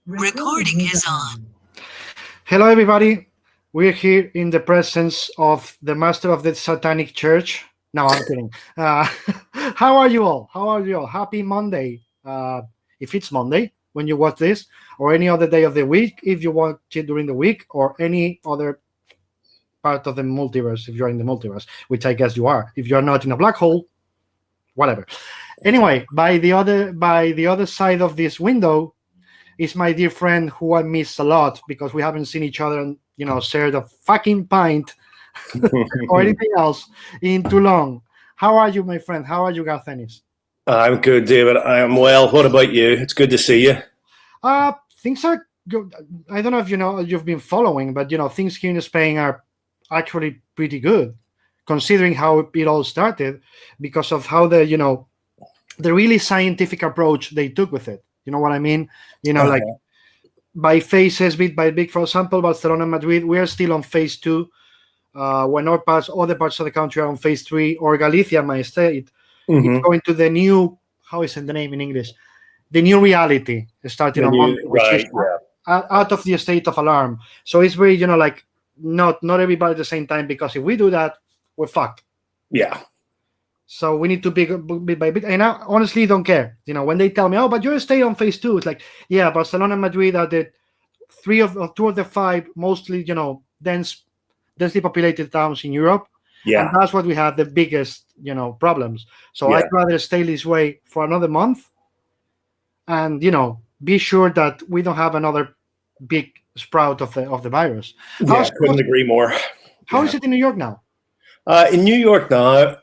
Recording is on. Hello, everybody. We're here in the presence of the master of the Satanic Church. No, I'm kidding. How are you all? How are you all? Happy Monday. If it's Monday when you watch this, or any other day of the week, if you watch it during the week, or any other part of the multiverse, if you're in the multiverse, which I guess you are. If you're not in a black hole, whatever. Anyway, by the other side of this window is my dear friend who I miss a lot because we haven't seen each other and shared a fucking pint or anything else in too long. How are you, my friend? How are you, Garth Ennis? I'm good, David. I am well. What about you? It's good to see you. Things are good. I don't know if you've been following, but things here in Spain are actually pretty good, considering how it all started, because of how the really scientific approach they took with it. You know what I mean? Like by phases, bit by bit. For example, Barcelona and Madrid, we are still on phase 2. When other parts of the country are on phase 3, or Galicia, my state, it's going to the new, how is it the name in English? The new reality starting on Monday, which is out of the state of alarm. So it's very, like not everybody at the same time, because if we do that, we're fucked. Yeah. So we need to be bit by bit. And I honestly don't care. When they tell me, oh, but you're staying on phase 2, it's like, yeah, Barcelona and Madrid are the 2 of the 5 mostly, densely populated towns in Europe. Yeah. And that's what we have the biggest, problems. So I'd rather stay this way for another month and, be sure that we don't have another big sprout of the virus. Yeah, couldn't agree more. How is it in New York now? In New York now,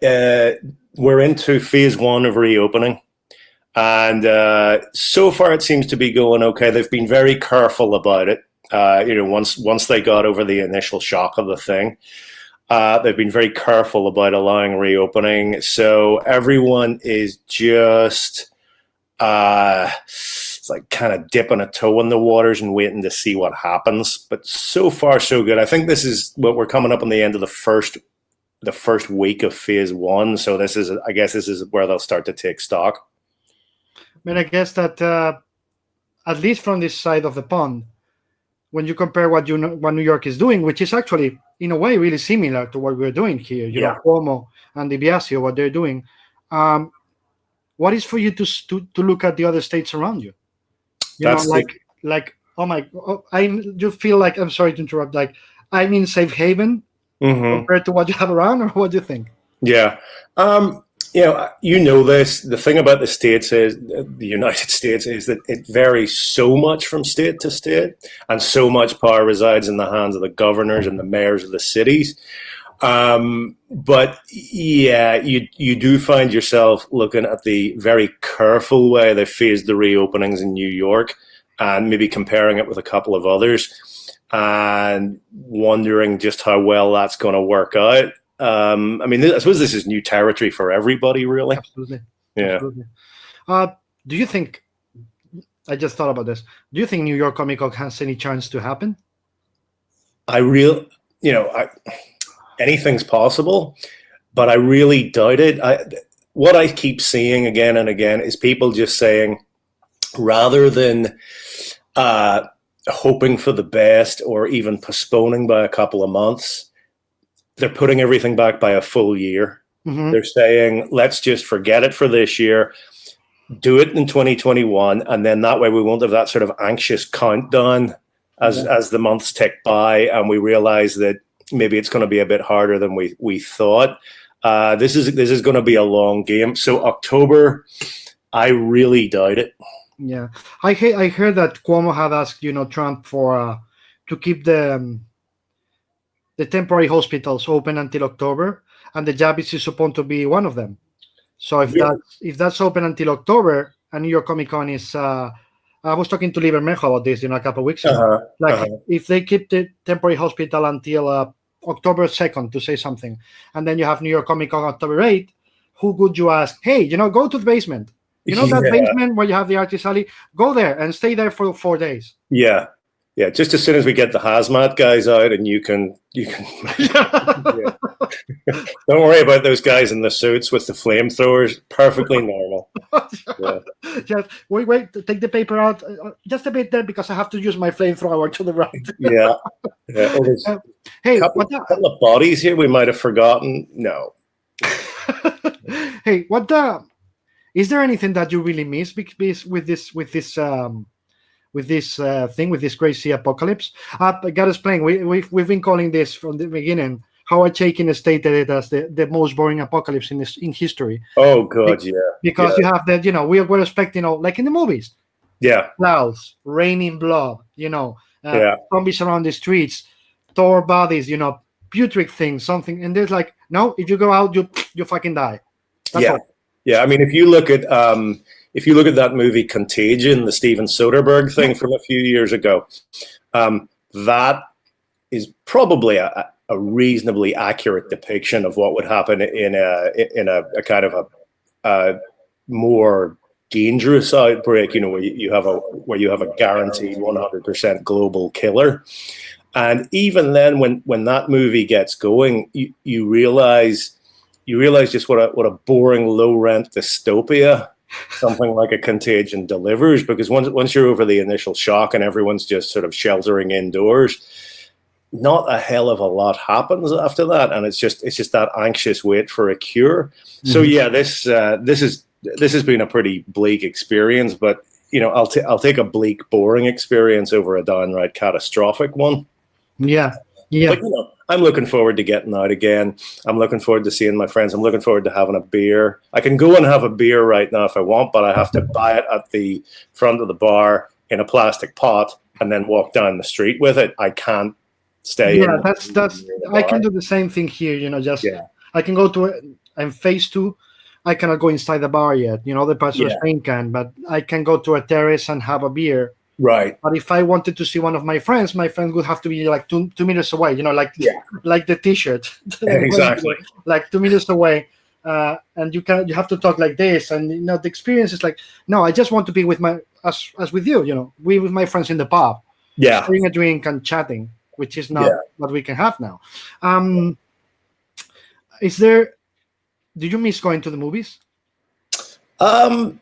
we're into phase 1 of reopening. And so far it seems to be going okay. They've been very careful about it. Once they got over the initial shock of the thing, they've been very careful about allowing reopening. So everyone is just it's like kind of dipping a toe in the waters and waiting to see what happens. But so far, so good. I think this is what we're coming up on the end of the first week of phase 1. So this is where they'll start to take stock. I mean, I guess that at least from this side of the pond, when you compare what New York is doing, which is actually in a way really similar to what we're doing here, Cuomo and Di Biasio, what they're doing. What is for you to look at the other states around you? You feel like, I'm sorry to interrupt, like I'm in safe haven compared to what you have around, or what do you think? Yeah. This. The thing about the States is, the United States, is that it varies so much from state to state, and so much power resides in the hands of the governors and the mayors of the cities. But yeah, you do find yourself looking at the very careful way they phased the reopenings in New York, and maybe comparing it with a couple of others, and wondering just how well that's going to work out. I suppose this is new territory for everybody, really. Absolutely. Yeah. Absolutely. Do you think, I just thought about this, do you think New York Comic Con has any chance to happen? Anything's possible, but I really doubt it. What I keep seeing again and again is people just saying, rather than hoping for the best or even postponing by a couple of months, they're putting everything back by a full year. Mm-hmm. They're saying, let's just forget it for this year, do it in 2021, and then that way we won't have that sort of anxious countdown as the months tick by, and we realize that maybe it's going to be a bit harder than we thought. This is going to be a long game. So October, I really doubt it. Yeah, I heard that Cuomo had asked Trump for to keep the temporary hospitals open until October, and the Javits is supposed to be one of them. So if that's open until October, and New York Comic Con is, I was talking to Lee Bermejo about this, a couple of weeks ago. If they keep the temporary hospital until October 2nd, to say something, and then you have New York Comic Con October 8th, who would you ask? Hey, go to the basement. That basement where you have the artist alley? Go there and stay there for 4 days. Yeah. Yeah, just as soon as we get the hazmat guys out, and you can yeah. Don't worry about those guys in the suits with the flamethrowers. Perfectly normal. Yeah, Just wait, take the paper out just a bit there because I have to use my flamethrower to the right. yeah. Yeah. Oh, there's Uh, hey, couple of bodies here we might have forgotten. No. hey, what the? Is there anything that you really miss with this crazy apocalypse? I gotta explain. We've been calling this from the beginning. Howard Chaykin stated it as the most boring apocalypse in history. Oh God, yeah. Because you have that, we're expecting, like in the movies, Yeah. clouds, raining blood, Yeah. zombies around the streets, tore bodies, putrid things, something, and there's like, no, if you go out, you fucking die. That's Yeah. all. Yeah. I mean, if you look at that movie Contagion, the Steven Soderbergh thing from a few years ago, that is probably a reasonably accurate depiction of what would happen in a kind of a more dangerous outbreak, where you have a guaranteed 100% global killer. And even then, when that movie gets going, you realize just what a boring low rent dystopia something like a Contagion delivers, because once you're over the initial shock and everyone's just sort of sheltering indoors, not a hell of a lot happens after that, and it's just that anxious wait for a cure. Mm-hmm. So yeah, this has been a pretty bleak experience, but I'll take a bleak, boring experience over a downright catastrophic one. Yeah. But I'm looking forward to getting out again. I'm looking forward to seeing my friends. I'm looking forward to having a beer. I can go and have a beer right now if I want, but I have to buy it at the front of the bar in a plastic pot and then walk down the street with it. I can't stay. Yeah, that's. I can do the same thing here. I can go to. I'm phase 2. I cannot go inside the bar yet. The person of Spain can, but I can go to a terrace and have a beer. Right. But if I wanted to see one of my friends would have to be like two meters away. Like the T-shirt. Exactly. Like 2 meters away, and you have to talk like this, and the experience is like, no, I just want to be with as with you. We with my friends in the pub. Yeah. Having a drink and chatting, which is not what we can have now. Did you miss going to the movies? I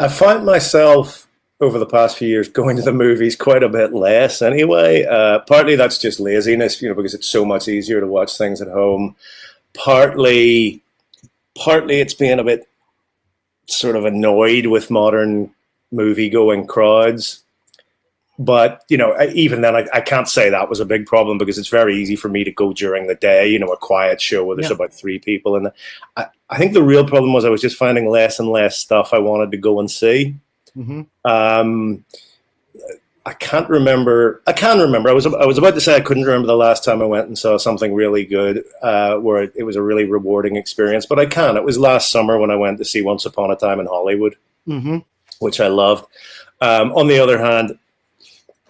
find myself over the past few years going to the movies quite a bit less anyway. Partly that's just laziness, because it's so much easier to watch things at home. Partly it's being a bit sort of annoyed with modern movie-going crowds. But, even then, I can't say that was a big problem, because it's very easy for me to go during the day, a quiet show where there's about 3 people. And I think the real problem was I was just finding less and less stuff I wanted to go and see. Mm-hmm. I can't remember. I can remember. I was about to say I couldn't remember the last time I went and saw something really good, where it was a really rewarding experience. But I can. It was last summer when I went to see Once Upon a Time in Hollywood, which I loved. On the other hand,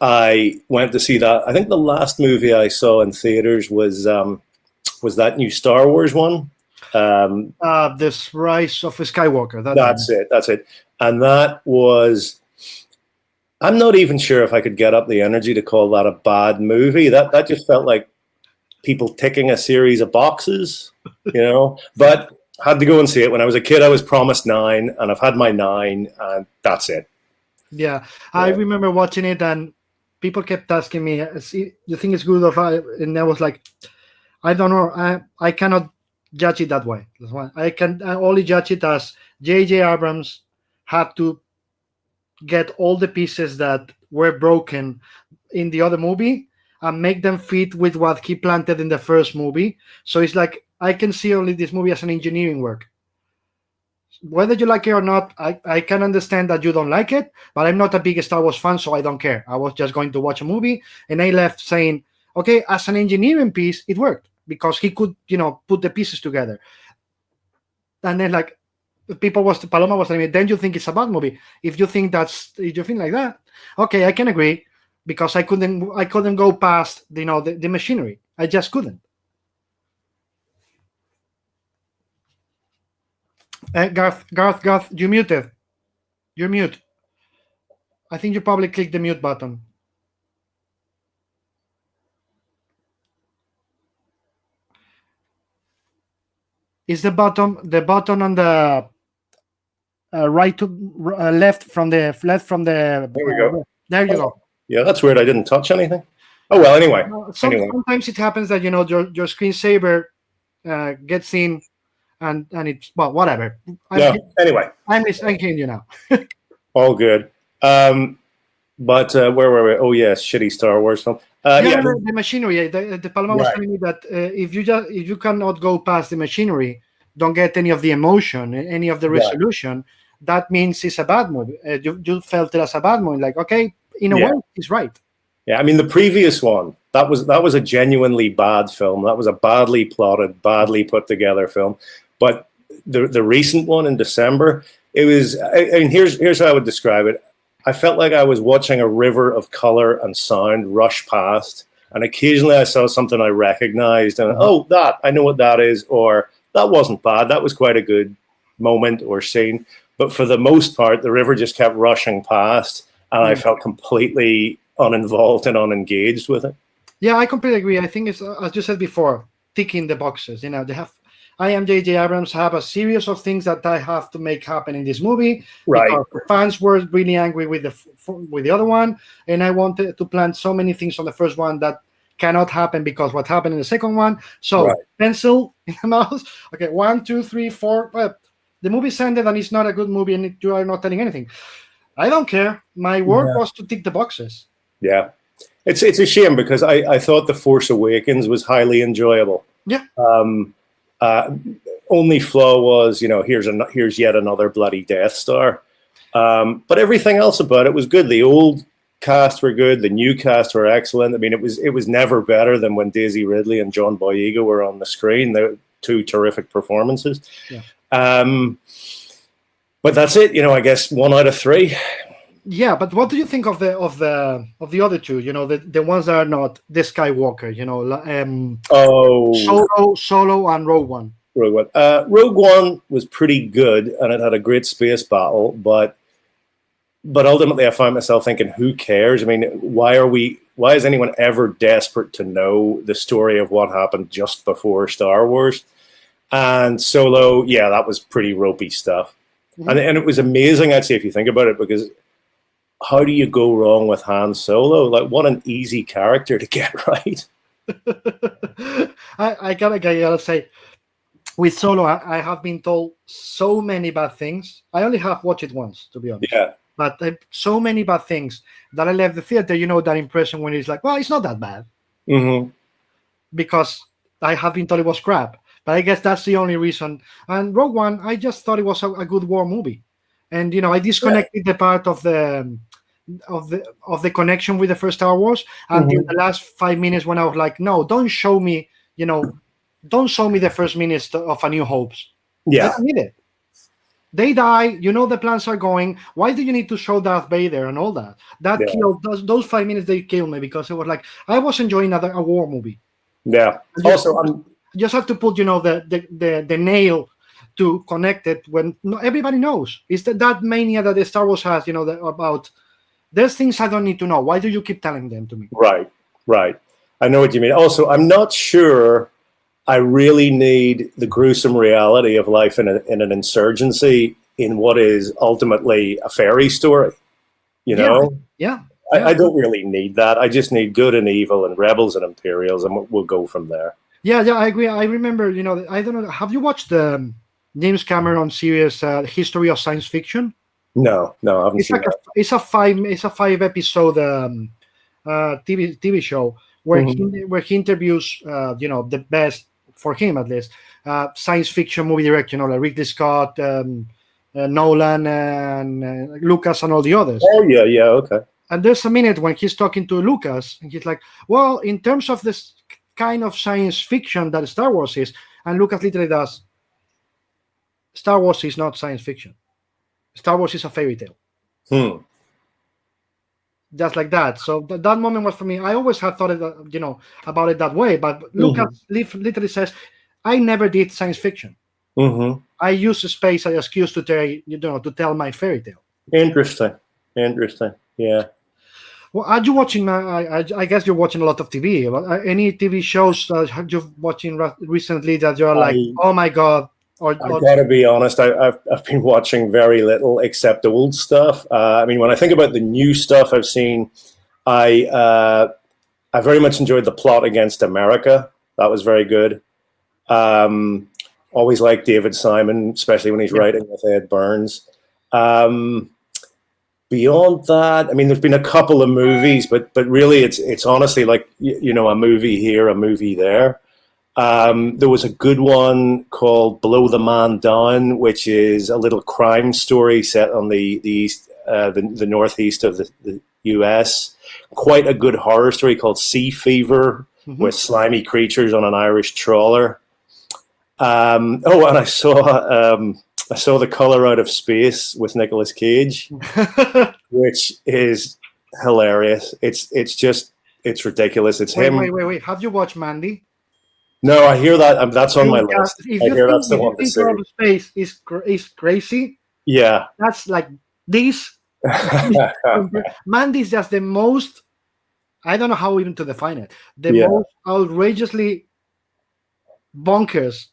I went to see that. I think the last movie I saw in theaters was that new Star Wars one. This Rise of Skywalker. That's it. And that was, I'm not even sure if I could get up the energy to call that a bad movie. That just felt like people ticking a series of boxes, But had to go and see it. When I was a kid, I was promised 9, and I've had my 9, and that's it. Yeah, I remember watching it, and people kept asking me, "You think it's good?" And I was like, "I don't know. I cannot judge it that way. That's why I only judge it as J.J. Abrams had to get all the pieces that were broken in the other movie and make them fit with what he planted in the first movie. So it's like I can see only this movie as an engineering work. Whether you like it or not, I can understand that you don't like it, but I'm not a big Star Wars fan, so I don't care. I was just going to watch a movie, and I left saying, okay, as an engineering piece, it worked because he could, put the pieces together. And then Paloma was telling me, then you think it's a bad movie. If you think like that, okay, I can agree, because I couldn't go past, the machinery. I just couldn't. Garth, you muted. You're mute. I think you probably clicked the mute button. Is the button on the right to left from the There we go. there you go. Yeah, that's weird. I didn't touch anything. Oh well. Anyway. Anyway. Sometimes it happens that your screensaver gets in and it's well whatever. Yeah. Anyway. I'm hearing you now. All good. But where were we? Oh yes, shitty Star Wars film. Yeah. The machinery. The Paloma was Right. telling me that if you cannot go past the machinery, don't get any of the emotion, any of the Right. resolution. That means it's a bad movie. You felt it as a bad movie. Like okay, in a Yeah. way, he's right. Yeah, I mean the previous one that was a genuinely bad film. That was a badly plotted, badly put together film. But the recent one in December, it was. I mean, here's how I would describe it. I felt like I was watching a river of color and sound rush past, and occasionally I saw something I recognized, and oh, that I know what that is, or that wasn't bad. That was quite a good moment or scene. But for the most part, the river just kept rushing past, and I felt completely uninvolved and unengaged with it. Yeah, I completely agree. I think it's as you said before, ticking the boxes. They have. I am J.J. Abrams have a series of things that I have to make happen in this movie. Right. Because the fans were really angry with the other one, and I wanted to plant so many things on the first one that cannot happen because what happened in the second one. So Right. pencil in the mouse. Okay, 1, 2, 3, 4. The movie's ended and it's not a good movie, and you are not telling anything. I don't care. My work was to tick the boxes. Yeah. It's a shame because I thought The Force Awakens was highly enjoyable. Yeah. Only flaw was, here's yet another bloody Death Star. But everything else about it was good. The old cast were good. The new cast were excellent. I mean, it was never better than when Daisy Ridley and John Boyega were on the screen. They're two terrific performances. Yeah. But that's it. I guess 1 out of 3. Yeah, but what do you think of the other two? The ones that are not the Skywalker. Solo and Rogue One. Rogue One. Rogue One was pretty good, and it had a great space battle. But ultimately, I found myself thinking, who cares? I mean, why is anyone ever desperate to know the story of what happened just before Star Wars? And Solo, yeah, that was pretty ropey stuff. Mm-hmm. And it was amazing, actually, if you think about it, because how do you go wrong with Han Solo? Like, what an easy character to get right. I gotta say, with Solo, I have been told so many bad things. I only have watched it once, to be honest. Yeah. But so many bad things that I left the theater. That impression when it's like, well, it's not that bad. Mm-hmm. Because I have been told it was crap. But I guess that's the only reason. And Rogue One, I just thought it was a good war movie. And I disconnected the part of the connection with the first Star Wars until the last 5 minutes when I was like, no, don't show me, don't show me the first minutes of A New Hope. Yeah. I don't need it. They die, the plans are going. Why do you need to show Darth Vader and all that? That killed those 5 minutes. They killed me because it was like I was enjoying a war movie. Yeah. Also, just have to put the nail to connect it when everybody knows. It's that mania that the Star Wars has. About there's things I don't need to know. Why do you keep telling them to me? Right. I know what you mean. Also, I'm not sure I really need the gruesome reality of life in an insurgency in what is ultimately a fairy story. Yeah. I don't really need that. I just need good and evil and rebels and Imperials, and we'll go from there. Yeah, I agree. I remember, I don't know. Have you watched the James Cameron series History of Science Fiction? No, I haven't seen that. It's a 5-episode TV show where he interviews the best, for him at least, science fiction movie director, like Ridley Scott, Nolan, and Lucas, and all the others. Oh yeah, okay. And there's a minute when he's talking to Lucas, and he's like, "Well, in terms of this kind of science fiction that Star Wars is," and Lucas literally does, "Star Wars is not science fiction. Star Wars is a fairy tale." Just like that. So that moment was for me. I always had thought about it that way, but Lucas literally says, "I never did science fiction. I use space as an excuse to tell my fairy tale." Interesting. Yeah. Well, are you watching? I guess you're watching a lot of TV. Any TV shows that you're watching recently that you're like, "Oh my god, I gotta be honest. I've been watching very little except old stuff. I mean, when I think about the new stuff I've seen, I very much enjoyed the Plot Against America. That was very good. Always like David Simon, especially when he's writing with Ed Burns. Beyond that, I mean, there's been a couple of movies, but really, it's honestly like a movie here, a movie there. There was a good one called Blow the Man Down, which is a little crime story set on the northeast of the U.S. Quite a good horror story called Sea Fever, with slimy creatures on an Irish trawler. And I saw The Color Out of Space with Nicolas Cage, which is hilarious. It's ridiculous. It's him. Wait. Have you watched Mandy? No, I hear that. That's on my list. If you think Color Out of Space is crazy, yeah, that's like this. Mandy is just the most. I don't know how even to define it. The most outrageously bonkers,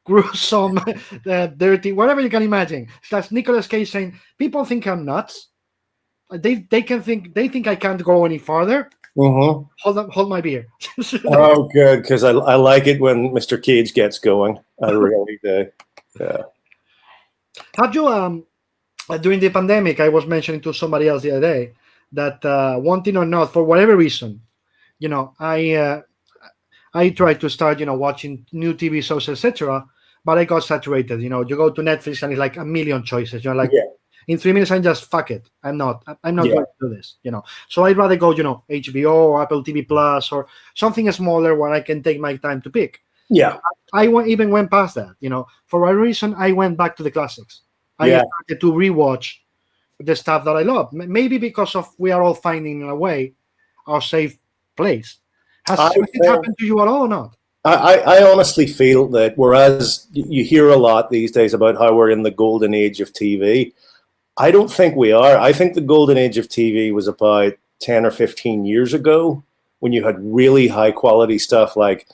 gruesome, dirty, whatever you can imagine. That's Nicolas Cage saying, "People think I'm nuts. They think I can't go any farther. Hold my beer." Oh, good, because I like it when Mr. Cage gets going. I really do. Yeah. Have you during the pandemic? I was mentioning to somebody else the other day that wanting or not, for whatever reason, I tried to start, watching new TV shows, etc. But I got saturated. You go to Netflix and it's like a million choices. In 3 minutes, I'm just fuck it. I'm not going to do this. So I'd rather go, HBO or Apple TV Plus or something smaller where I can take my time to pick. Yeah. I even went past that. For a reason, I went back to the classics. I started to rewatch the stuff that I love. Maybe because of we are all finding in a way our safe place. Has it happened to you at all or not? I honestly feel that whereas you hear a lot these days about how we're in the golden age of TV, I don't think we are. I think the golden age of TV was about 10 or 15 years ago when you had really high quality stuff like,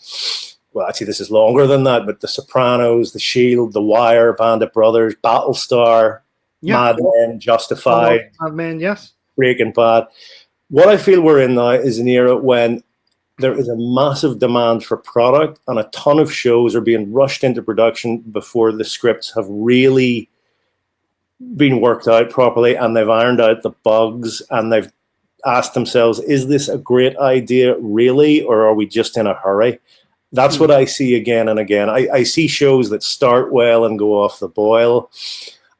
well, actually this is longer than that, but The Sopranos, The Shield, The Wire, Band of Brothers, Battlestar, Mad Men, Justified, Mad Men, yes, Breaking Bad. What I feel we're in now is an era when there is a massive demand for product and a ton of shows are being rushed into production before the scripts have really been worked out properly and they've ironed out the bugs and they've asked themselves, is this a great idea really, or are we just in a hurry? That's what I see again and again. I see shows that start well and go off the boil.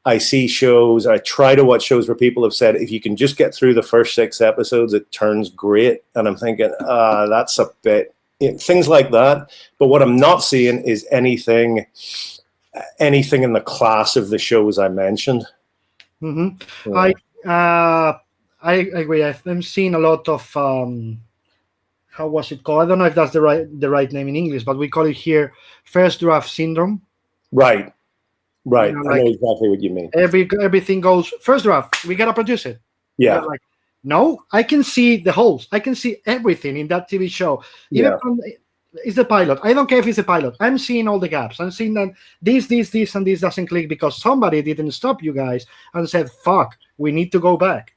I see shows, I try to watch shows where people have said, if you can just get through the first 6 episodes, it turns great. And I'm thinking, that's a bit, things like that. But what I'm not seeing is anything in the class of the shows I mentioned. Yeah. I agree. I'm seeing a lot of, how was it called? I don't know if that's the right name in English, but we call it here first draft syndrome. Right. I know exactly what you mean. Everything goes first draft. We gotta produce it. Yeah. No, I can see the holes. I can see everything in that TV show. Even from it's the pilot. I don't care if it's a pilot. I'm seeing all the gaps. I'm seeing that this, and this doesn't click because somebody didn't stop you guys and said, "Fuck, we need to go back."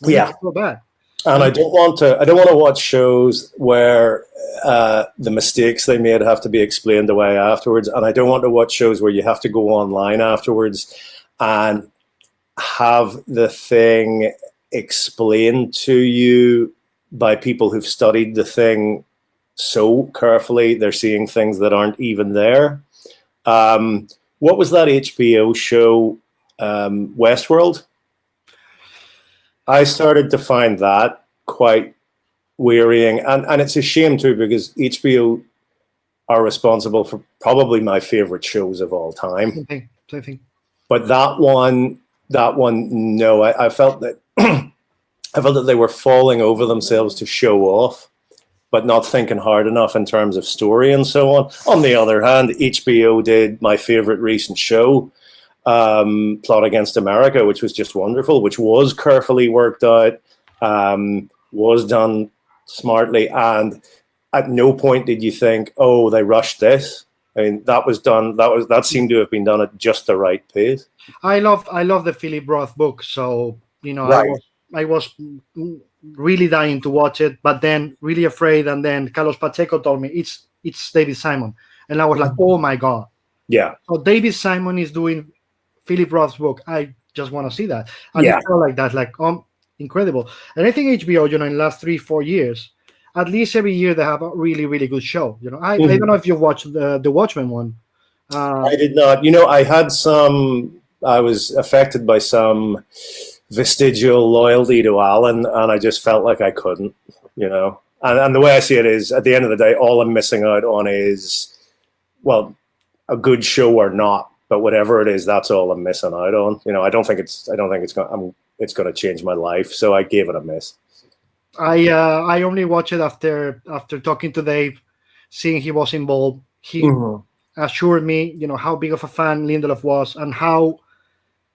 We need to go back. And I don't want to watch shows where the mistakes they made have to be explained away afterwards. And I don't want to watch shows where you have to go online afterwards and have the thing explained to you by people who've studied the thing so carefully they're seeing things that aren't even there. What was that HBO show, Westworld? I started to find that quite wearying, and it's a shame too because HBO are responsible for probably my favorite shows of all time. Same thing. But that one, no, I felt that I felt that they were falling over themselves to show off, but not thinking hard enough in terms of story and so on. On the other hand, HBO did my favorite recent show, Plot Against America, which was just wonderful, which was carefully worked out, was done smartly, and at no point did you think, oh, they rushed this. I mean, that was done. That seemed to have been done at just the right pace. I love the Philip Roth book, so Right. I was really dying to watch it, but then really afraid, and then Carlos Pacheco told me it's David Simon, and I was like, oh my god. Yeah. So David Simon is doing Philip Roth's book. I just want to see that, and Yeah. it felt like that, like incredible. And I think HBO, in the last 3-4 years, at least every year they have a really really good show. I don't know if you watched the Watchmen one. I did not. I was affected by some vestigial loyalty to Alan, and I just felt like I couldn't, And the way I see it is, at the end of the day, all I'm missing out on is, well, a good show or not, but whatever it is, that's all I'm missing out on. I don't think it's going to change my life, so I gave it a miss. I only watched it after talking to Dave, seeing he was involved. He assured me, how big of a fan Lindelof was, and how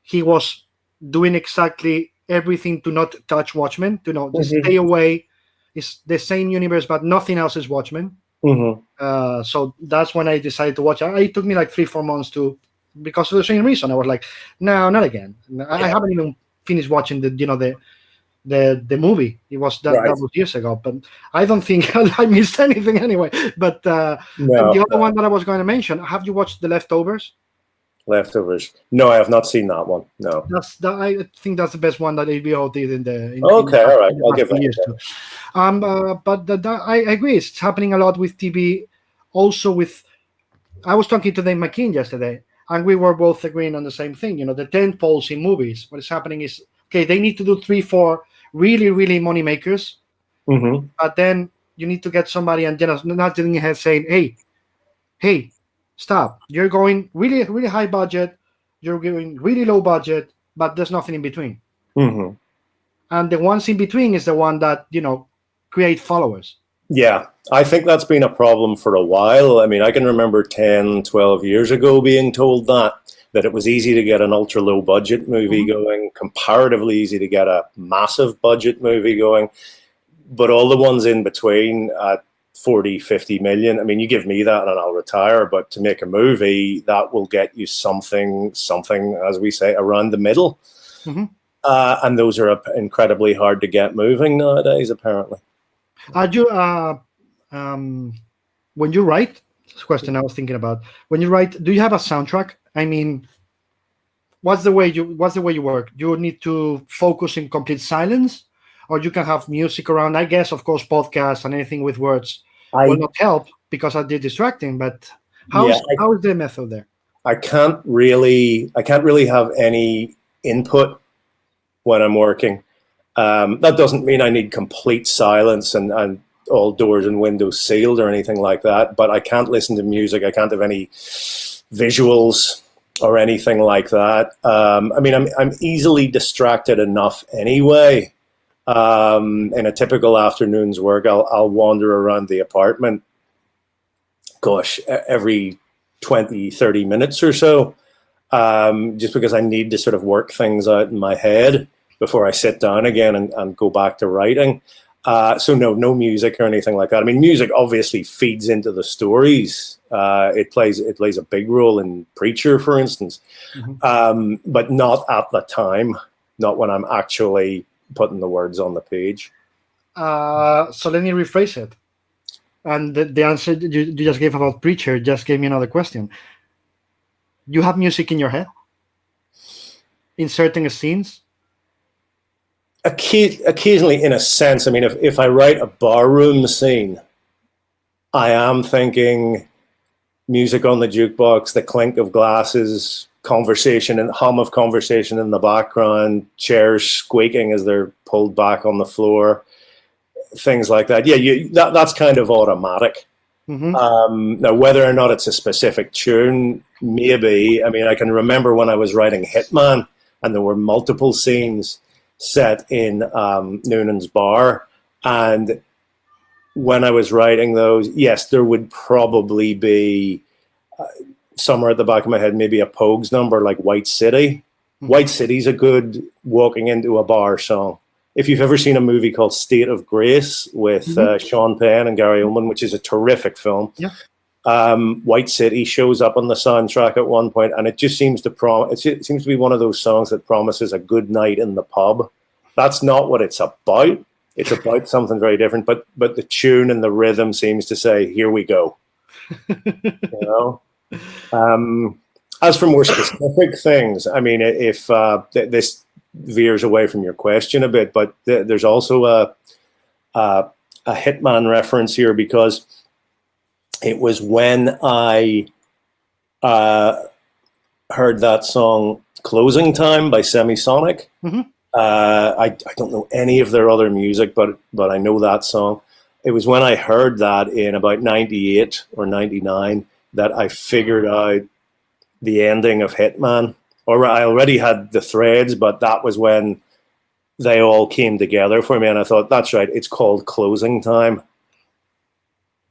he was doing exactly everything to not touch Watchmen, to just stay away. It's the same universe, but nothing else is Watchmen. So that's when I decided to watch it. It took me like 3-4 months because of the same reason. I was like, no, not again. I haven't even finished watching the movie. It was that was years ago, but I don't think I missed anything anyway. But the other one that I was going to mention, have you watched The Leftovers? Leftovers? No, I have not seen that one. No. I think that's the best one that HBO did all right. I'll give that a but I agree. It's happening a lot with TV. Also I was talking to Dave McKean yesterday, and we were both agreeing on the same thing. The tent poles in movies. What is happening is, okay, they need to do 3-4 really, really money makers. But then you need to get somebody and not in your head saying, hey, stop. You're going really, really high budget. You're going really low budget, but there's nothing in between. And the ones in between is the one that, create followers. Yeah, I think that's been a problem for a while. I mean, I can remember 10, 12 years ago being told that it was easy to get an ultra low budget movie going, comparatively easy to get a massive budget movie going. But all the ones in between at 40, 50 million, I mean, you give me that and I'll retire. But to make a movie, that will get you something, as we say, around the middle. And those are incredibly hard to get moving nowadays, apparently. When you write, this question I was thinking about, when you write, do you have a soundtrack? I mean, what's the way you work? Do you need to focus in complete silence, or you can have music around? I guess, of course, podcasts and anything with words will not help because they're distracting. But how is the method there? I can't really have any input when I'm working. That doesn't mean I need complete silence and all doors and windows sealed or anything like that, but I can't listen to music. I can't have any visuals or anything like that. I mean, I'm easily distracted enough anyway. In a typical afternoon's work, I'll wander around the apartment, every 20, 30 minutes or so, just because I need to sort of work things out in my head before I sit down again and go back to writing. So no music or anything like that. I mean, music obviously feeds into the stories. It plays a big role in Preacher, for instance, but not at the time, not when I'm actually putting the words on the page. So let me rephrase it. And the answer you just gave about Preacher just gave me another question. You have music in your head in certain scenes? Occasionally, in a sense. I mean, if I write a barroom scene, I am thinking music on the jukebox, the clink of glasses, conversation and hum of conversation in the background, chairs squeaking as they're pulled back on the floor, things like that. Yeah, that's kind of automatic. Now, whether or not it's a specific tune, maybe. I mean, I can remember when I was writing Hitman, and there were multiple scenes set in Noonan's bar, and when I was writing those, yes, there would probably be somewhere at the back of my head maybe a Pogues number like White City. White City's a good walking into a bar song. If you've ever seen a movie called State of Grace with Sean Penn and Gary Oldman, which is a terrific film, White City shows up on the soundtrack at one point, and it just seems to it seems to be one of those songs that promises a good night in the pub. That's not what it's about. It's about something very different, but the tune and the rhythm seems to say, "Here we go." You know. As for more specific things, I mean, if this veers away from your question a bit, but there's also a Hitman reference here, because it was when I heard that song "Closing Time" by Semisonic. Mm-hmm. I don't know any of their other music, but I know that song. It was when I heard that in about 98 or 99 that I figured out the ending of Hitman. Or I already had the threads, but that was when they all came together for me, and I thought, that's right, it's called "Closing Time,"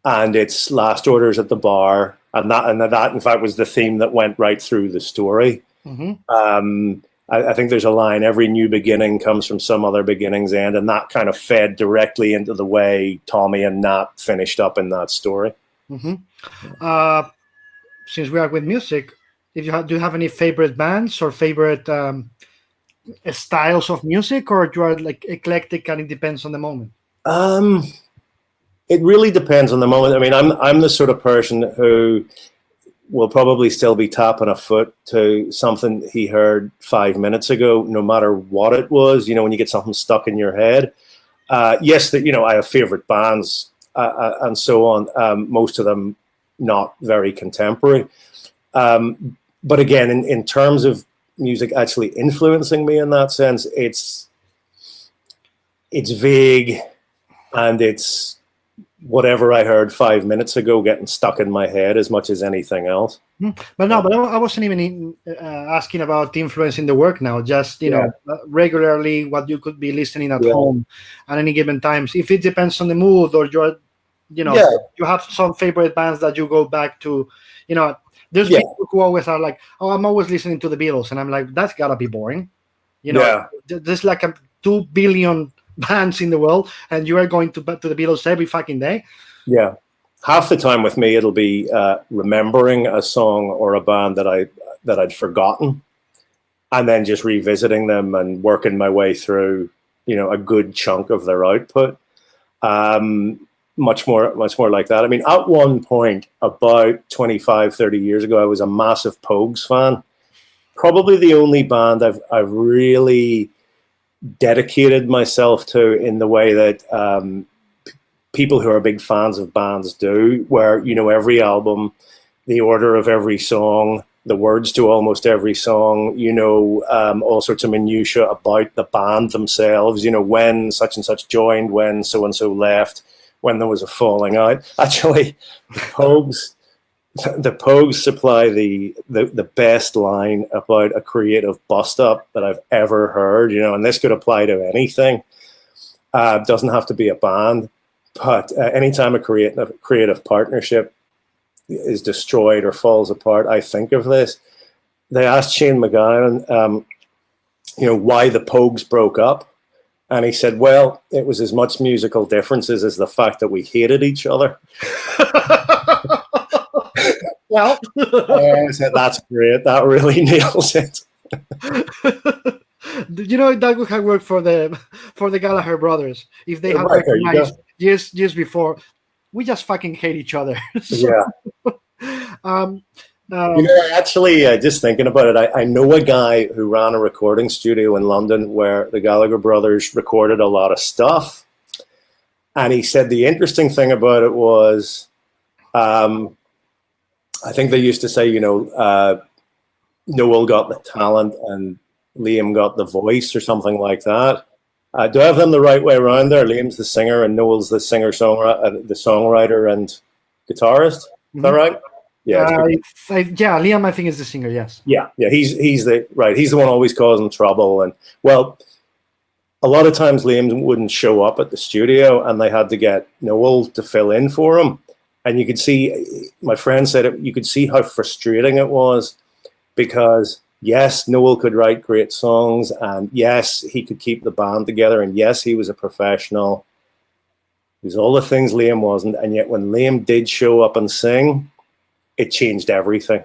and it's last orders at the bar, and that in fact was the theme that went right through the story. Mm-hmm. I think there's a line: "Every new beginning comes from some other beginning's end," and that kind of fed directly into the way Tommy and Nat finished up in that story. Mm-hmm. Since we are with music, if do you have any favorite bands or favorite styles of music, or you are like eclectic and it depends on the moment? It really depends on the moment. I mean, I'm the sort of person who will probably still be tapping a foot to something he heard 5 minutes ago, no matter what it was. You know, when you get something stuck in your head. Yes, that I have favorite bands and so on. Most of them not very contemporary. But again, in terms of music actually influencing me in that sense, it's vague, and it's whatever I heard 5 minutes ago getting stuck in my head as much as anything else. But no, but I wasn't even asking about influence in the work now. Just regularly, what you could be listening at home at any given times. If it depends on the mood, or you have some favorite bands that you go back to. There's people who always are like, "Oh, I'm always listening to the Beatles," and I'm like, "That's gotta be boring." There's like 2 billion bands in the world, and you are going to the Beatles every fucking day. Yeah, half the time with me, it'll be remembering a song or a band that I'd forgotten, and then just revisiting them and working my way through, a good chunk of their output. Much more like that. I mean, at one point, about 25, 30 years ago, I was a massive Pogues fan. Probably the only band I've really dedicated myself to in the way that people who are big fans of bands do, where every album, the order of every song, the words to almost every song, all sorts of minutiae about the band themselves, when such and such joined, when so and so left, when there was a falling out. Actually, the Pogues supply the best line about a creative bust-up that I've ever heard, and this could apply to anything. Doesn't have to be a band, but anytime a creative partnership is destroyed or falls apart, I think of this. They asked Shane MacGowan, why the Pogues broke up. And he said, well, it was as much musical differences as the fact that we hated each other. Well, I said, that's great. That really nails it. That would have worked for the Gallagher brothers if they had recognized years before. We just fucking hate each other. Yeah. Actually, just thinking about it, I know a guy who ran a recording studio in London where the Gallagher brothers recorded a lot of stuff. And he said the interesting thing about it was, I think they used to say, Noel got the talent and Liam got the voice, or something like that. Do I have them the right way around there? Liam's the singer and Noel's the the songwriter and guitarist. Is that right? Yeah, Liam, I think, is the singer. Yes. Yeah. He's the one always causing trouble, and a lot of times Liam wouldn't show up at the studio, and they had to get Noel to fill in for him. And you could see, my friend said you could see how frustrating it was, because yes, Noel could write great songs, and yes, he could keep the band together, and yes, he was a professional. He was all the things Liam wasn't, and yet when Liam did show up and sing, it changed everything.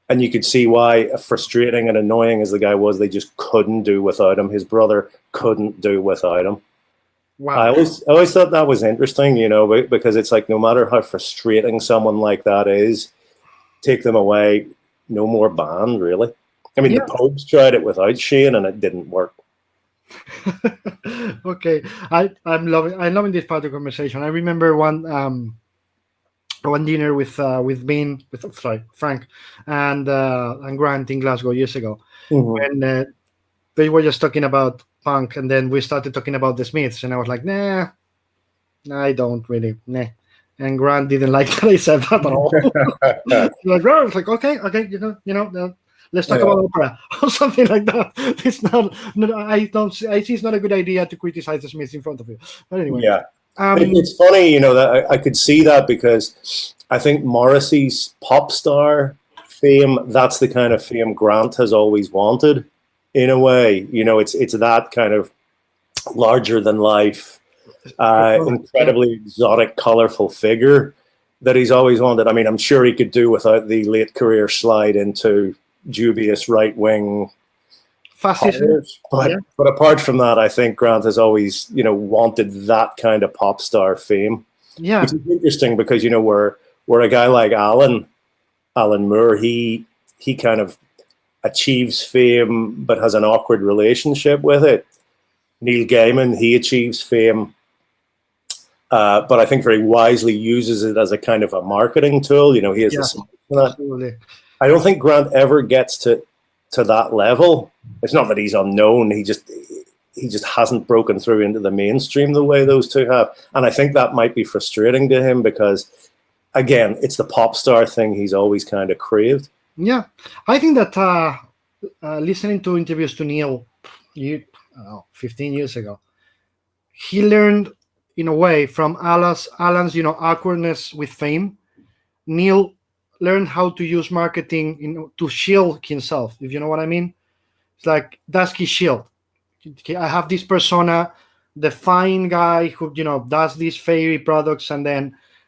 And you could see why, frustrating and annoying as the guy was, they just couldn't do without him. His brother couldn't do without him. Wow. I always thought that was interesting, because it's like, no matter how frustrating someone like that is, take them away, no more band, really. I mean, Yeah. the Pogues tried it without Shane, and it didn't work. Okay, I'm loving this part of the conversation. I remember one dinner with Frank and Grant in Glasgow years ago, Mm-hmm. when they were just talking about punk, and then we started talking about the Smiths, and I was like, nah, I don't really, nah. And Grant didn't like that I said that at all. Like, I was like, okay, let's talk Yeah. about opera or something like that. It's not, no, I don't. I see it's not a good idea to criticize the Smiths in front of you. But anyway, Yeah. It's funny, that I could see that, because I think Morrissey's pop star fame, that's the kind of fame Grant has always wanted, in a way. It's that kind of larger than life, incredibly exotic, colorful figure that he's always wanted. I mean, I'm sure he could do without the late career slide into dubious right-wing fascism. but apart from that, I think Grant has always, wanted that kind of pop star fame. Yeah, which is interesting, because where a guy like Alan Moore, he kind of achieves fame but has an awkward relationship with it. Neil Gaiman, he achieves fame, but I think very wisely uses it as a kind of a marketing tool. He has the smoke for that. absolutely. I don't think Grant ever gets to that level. It's not that he's unknown. He just hasn't broken through into the mainstream the way those two have. And I think that might be frustrating to him, because, again, it's the pop star thing he's always kind of craved. Yeah, I think that listening to interviews to Neil, 15 years ago, he learned in a way from Alan's awkwardness with fame. Neil learned how to use marketing to shield himself, if you know what I mean. It's like, that's his shield. I have this persona, the fine guy who does these fairy products,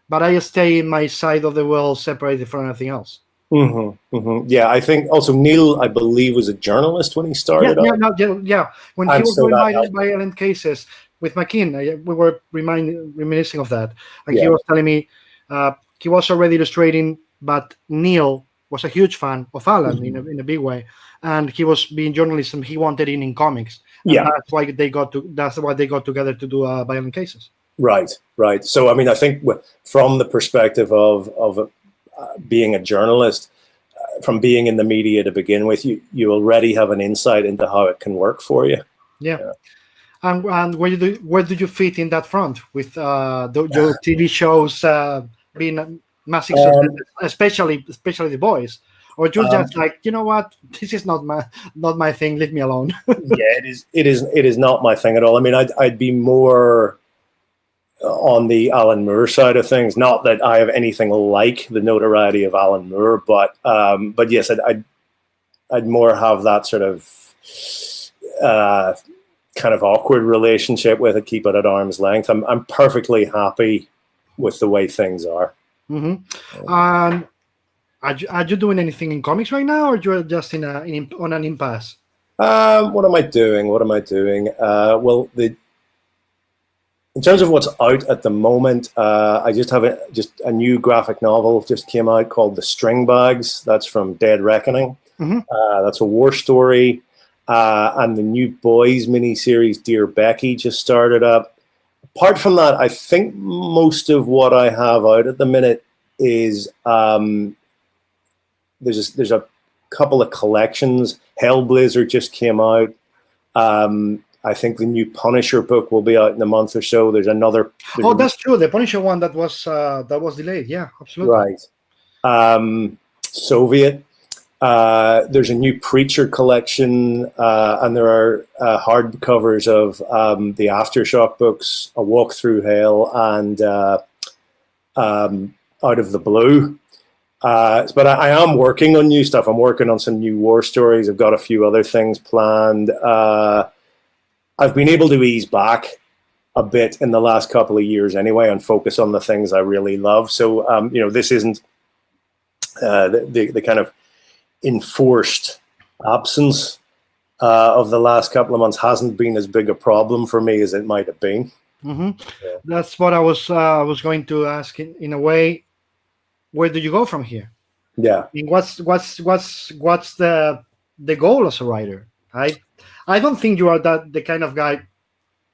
but I stay in my side of the world, separated from anything else. Mm-hmm, mm-hmm. Yeah, I think also Neil, I believe, was a journalist when he started Yeah. When he was doing violent cases with McKean, we were reminiscing of that, and he was telling me he was already illustrating, but Neil was a huge fan of Alan in a big way, and he was being journalism. He wanted in comics, and that's why they got together to do violent cases. Right. So I mean, I think from the perspective of being a journalist, from being in the media to begin with, you already have an insight into how it can work for you. Yeah. And where do you fit in that front with your TV shows being massive success, especially the boys? Or you're just like, you know what, this is not my thing, leave me alone. Yeah, it is not my thing at all. I mean, I'd be more on the Alan Moore side of things. Not that I have anything like the notoriety of Alan Moore, but yes, I'd more have that sort of kind of awkward relationship with it, keep it at arm's length. I'm perfectly happy with the way things are. Mm-hmm. Are you doing anything in comics right now, or you're just on an impasse? What am I doing? Well, in terms of what's out at the moment, I just have a new graphic novel just came out called The String Bags. That's from Dead Reckoning. Mm-hmm. That's a war story. And the new Boys miniseries, Dear Becky, just started up. Apart from that, I think most of what I have out at the minute is there's a couple of collections. Hellblazer just came out. I think the new Punisher book will be out in a month or so. There's that's true. The Punisher one that was delayed. Yeah, absolutely. Right. Soviet. There's a new Preacher collection, and there are hardcovers of the Aftershock books, A Walk Through Hell, and Out of the Blue. But I am working on new stuff. I'm working on some new war stories. I've got a few other things planned. I've been able to ease back a bit in the last couple of years anyway and focus on the things I really love. So, this isn't the kind of enforced absence of the last couple of months hasn't been as big a problem for me as it might have been. Mm-hmm. Yeah. That's what I was going to ask. In a way, where do you go from here? Yeah. I mean, what's the goal as a writer? I don't think you are the kind of guy.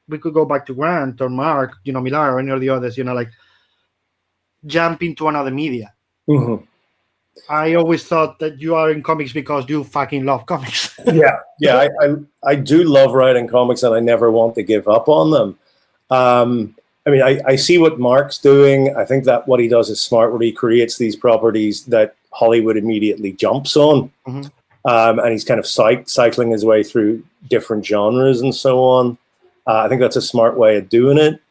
We could go back to Grant or Mark, Millar or any of the others. Like jump into another media. Mm-hmm. I always thought that you are in comics because you fucking love comics. Yeah. I do love writing comics, and I never want to give up on them. I mean, I see what Mark's doing. I think that what he does is smart, where he creates these properties that Hollywood immediately jumps on. Mm-hmm. And he's kind of cycling his way through different genres and so on. I think that's a smart way of doing it.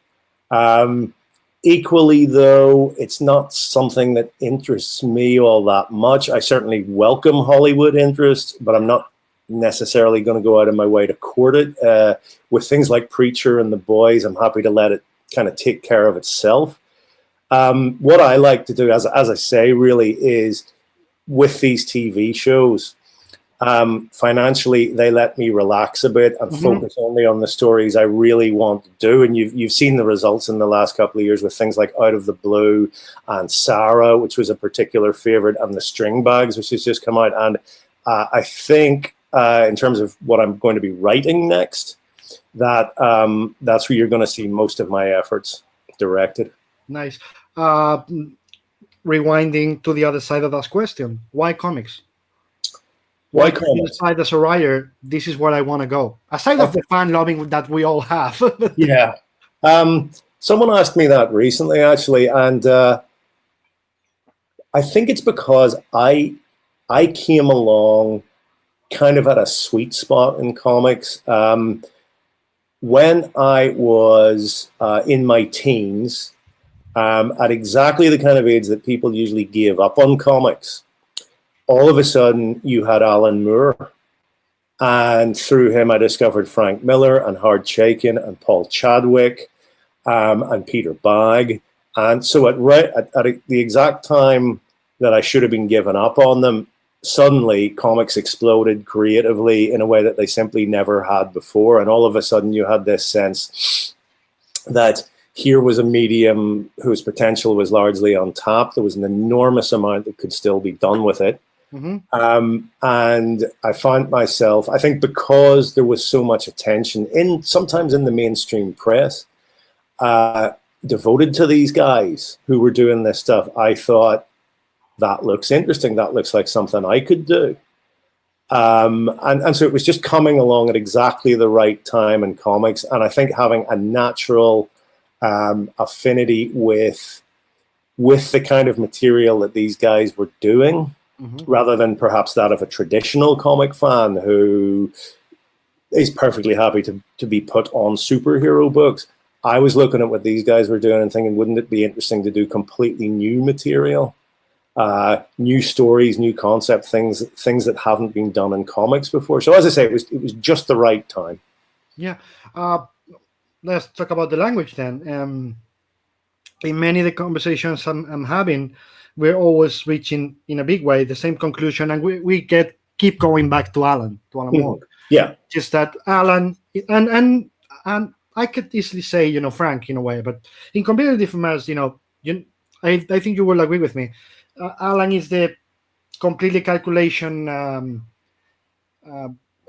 Equally, though, it's not something that interests me all that much. I certainly welcome Hollywood interest, but I'm not necessarily going to go out of my way to court it. With things like Preacher and The Boys, I'm happy to let it kind of take care of itself. What I like to do, as I say, really is with these TV shows, financially, they let me relax a bit and focus only on the stories I really want to do. And you've seen the results in the last couple of years with things like Out of the Blue and Sarah, which was a particular favorite, and The String Bags, which has just come out. And I think in terms of what I'm going to be writing next, that's where you're going to see most of my efforts directed. Nice. Rewinding to the other side of that question, why comics? Why comics? Decide as a writer, this is where I want to go. Aside of the fan loving that we all have. Yeah. Someone asked me that recently, actually, and I think it's because I came along kind of at a sweet spot in comics. When I was in my teens, at exactly the kind of age that people usually give up on comics, all of a sudden you had Alan Moore, and through him I discovered Frank Miller and Howard Chaykin and Paul Chadwick and Peter Bagge. And so at the exact time that I should have been given up on them, suddenly comics exploded creatively in a way that they simply never had before. And all of a sudden you had this sense that here was a medium whose potential was largely untapped. There was an enormous amount that could still be done with it. Mm-hmm. And I found myself, I think because there was so much attention sometimes in the mainstream press, devoted to these guys who were doing this stuff, I thought, that looks interesting. That looks like something I could do. And so it was just coming along at exactly the right time in comics. And I think having a natural affinity with the kind of material that these guys were doing, rather than perhaps that of a traditional comic fan who is perfectly happy to be put on superhero books. I was looking at what these guys were doing and thinking, wouldn't it be interesting to do completely new material? New stories, new concept, things that haven't been done in comics before. So as I say, it was just the right time. Yeah. Let's talk about the language then. In many of the conversations I'm having, we're always reaching in a big way the same conclusion, and we keep going back to Alan Moore. Yeah. Just that Alan and I could easily say, Frank in a way, but in completely different matters, I think you will agree with me. Alan is the completely calculation,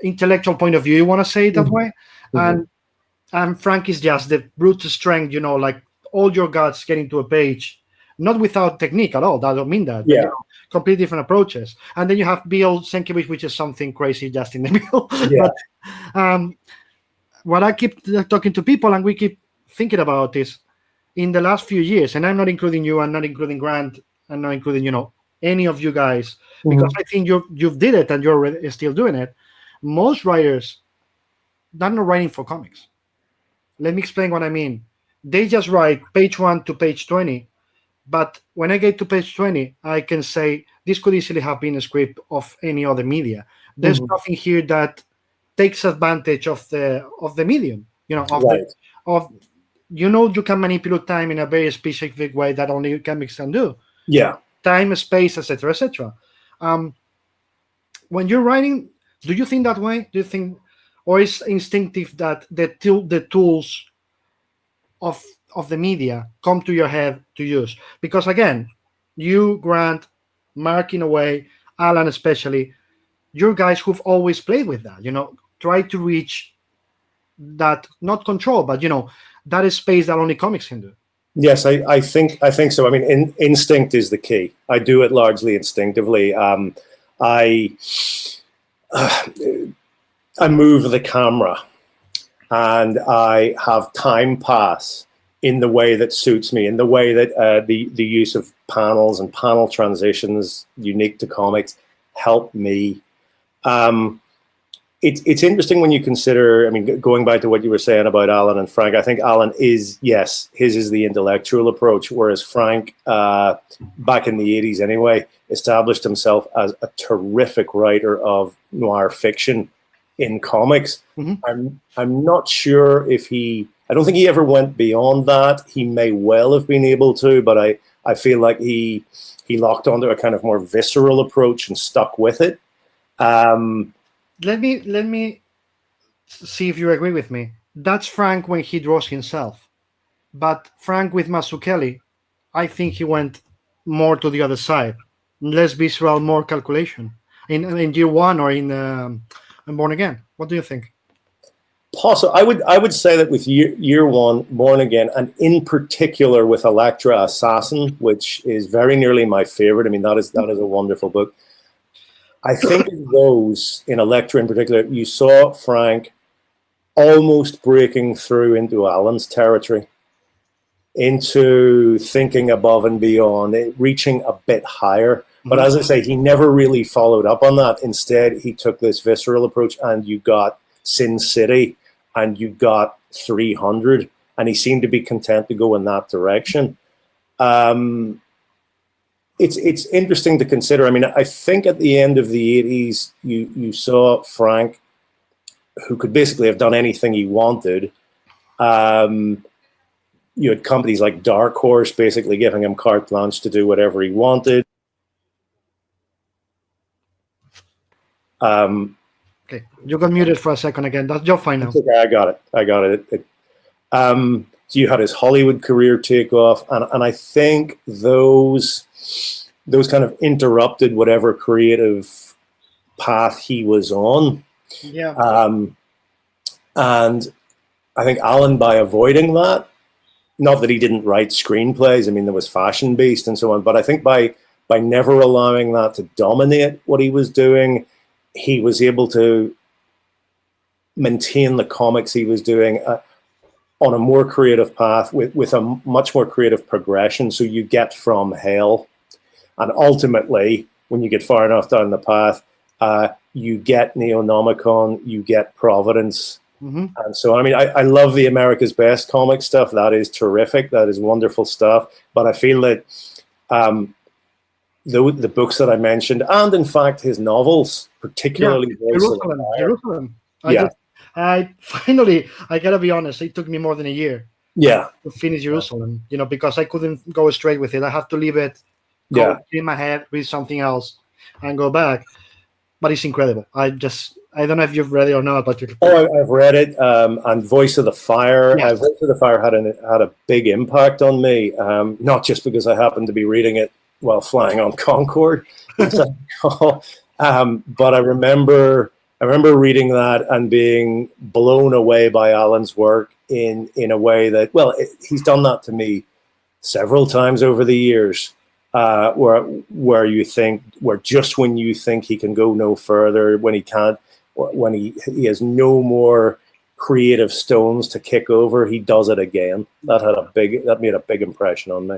intellectual point of view. You want to say it that way, and Frank is just the brute strength. Like all your guts getting to a page, not without technique at all. I don't mean that. Yeah. But, completely different approaches. And then you have Bill Sienkiewicz, which is something crazy just in the middle. Yeah. But, what I keep talking to people, and we keep thinking about is in the last few years, and I'm not including you, I'm not including Grant, I'm not including, any of you guys, because I think you've did it and you're still doing it. Most writers, they're not writing for comics. Let me explain what I mean. They just write page 1 to page 20. But when I get to page 20, I can say this could easily have been a script of any other media. There's nothing here that takes advantage of the medium, you can manipulate time in a very specific way that only comics can do. Yeah. time, space, etc., etc. When you're writing, do you think that way? Do you think, or is instinctive that the tools of the media come to your head to use? Because again, you, Grant, Mark, in a way, Alan especially, you're guys who've always played with that. Try to reach that, not control, but that is space that only comics can do. Yes, I think so. I mean, instinct is the key. I do it largely instinctively. I I move the camera, and I have time pass in the way that suits me, in the way that the use of panels and panel transitions unique to comics help me. It's interesting when you consider, I mean, going back to what you were saying about Alan and Frank, I think Alan is, yes, his is the intellectual approach, whereas Frank, back in the 80s anyway, established himself as a terrific writer of noir fiction in comics. Mm-hmm. I'm not sure if I don't think he ever went beyond that. He may well have been able to, but I feel like he locked onto a kind of more visceral approach and stuck with it. Let me see if you agree with me. That's Frank when he draws himself, but Frank with Mazzucchelli, I think he went more to the other side, less visceral, more calculation. In year one or in Born Again, what do you think? Possible. I would say that with year one, Born Again, and in particular with Elektra Assassin, which is very nearly my favorite. I mean, that is a wonderful book. I think those, in Elektra in particular, you saw Frank almost breaking through into Alan's territory, into thinking above and beyond, reaching a bit higher. But as I say, he never really followed up on that. Instead, he took this visceral approach, and you got Sin City, and you got 300, and he seemed to be content to go in that direction. It's interesting to consider. I mean, I think at the end of the 80s, you saw Frank, who could basically have done anything he wanted. You had companies like Dark Horse basically giving him carte blanche to do whatever he wanted. Okay, you got muted for a second again. That's your final. Okay, I got it. So you had his Hollywood career take off, and I think those kind of interrupted whatever creative path he was on. Yeah. And I think Alan, by avoiding that, not that he didn't write screenplays, I mean, there was Fashion Beast and so on, but I think by never allowing that to dominate what he was doing, he was able to maintain the comics he was doing on a more creative path with a much more creative progression. So you get from hell, and ultimately, when you get far enough down the path, you get Neonomicon, you get Providence. Mm-hmm. And so, I mean, I love the America's Best comic stuff. That is terrific. That is wonderful stuff. But I feel that the books that I mentioned, and in fact his novels, particularly Jerusalem. Yeah. I finally, I gotta be honest, it took me more than a year. Yeah. To finish Jerusalem, because I couldn't go straight with it. I have to leave it in my head, read something else, and go back. But it's incredible. I don't know if you've read it or not, but I've read it. And Voice of the Fire. Yes. Voice of the Fire had a big impact on me. Not just because I happened to be reading it while flying on Concorde, but I remember reading that and being blown away by Alan's work in a way that, well, he's done that to me several times over the years. Where you think, just when you think he can go no further, when he can't, when he has no more creative stones to kick over, he does it again. That made a big impression on me.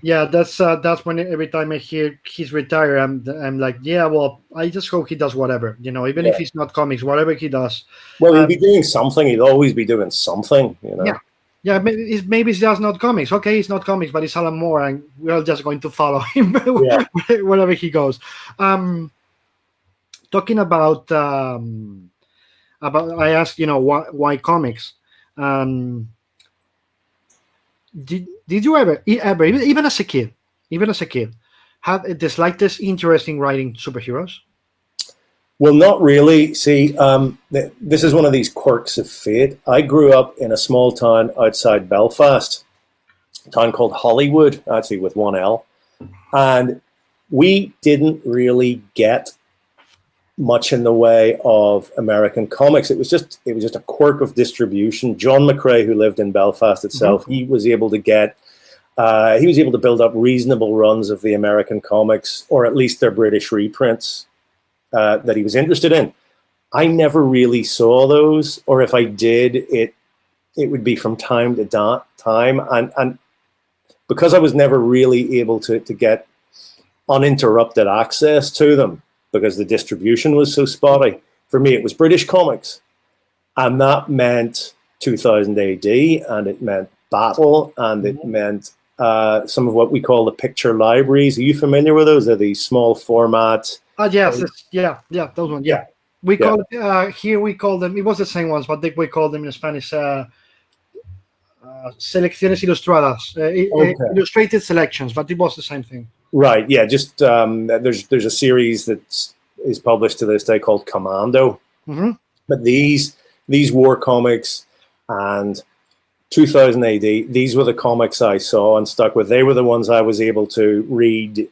Yeah, that's when every time I hear he's retired, I'm like, yeah, well, I just hope he does whatever, even if it's not comics, whatever he does. Well, he'll be doing something. He'll always be doing something, Yeah, maybe it's just not comics. Okay, it's not comics, but it's Alan Moore, and we're just going to follow him wherever he goes. Talking about I asked, why comics? Did you ever, even as a kid, had the slightest interest in writing superheroes? Well, not really. See, this is one of these quirks of fate. I grew up in a small town outside Belfast, a town called Hollywood, actually with one L, and we didn't really get much in the way of American comics. It was just a quirk of distribution. John McCrae, who lived in Belfast itself, he was able to build up reasonable runs of the American comics, or at least their British reprints that he was interested in. I never really saw those, or if I did, it would be from time to time, and because I was never really able to get uninterrupted access to them, because the distribution was so spotty. For me, it was British comics. And that meant 2000 AD, and it meant Battle, and it meant some of what we call the picture libraries. Are you familiar with those? They're these small format. Yes, those ones. Yeah. We call it, here we call them, it was the same ones, but we call them in Spanish selecciones ilustradas, illustrated selections, but it was the same thing. Right. Yeah. Just there's a series that is published to this day called Commando. Mm-hmm. But these war comics and 2000 AD, these were the comics I saw and stuck with. They were the ones I was able to read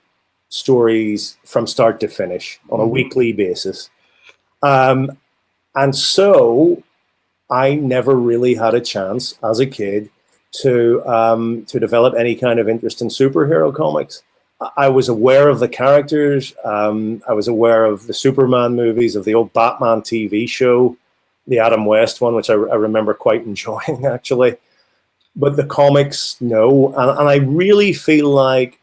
stories from start to finish on a weekly basis. And so I never really had a chance as a kid to develop any kind of interest in superhero comics. I was aware of the characters. I was aware of the Superman movies, of the old Batman TV show, the Adam West one, which I remember quite enjoying, actually. But the comics, no. And I really feel like,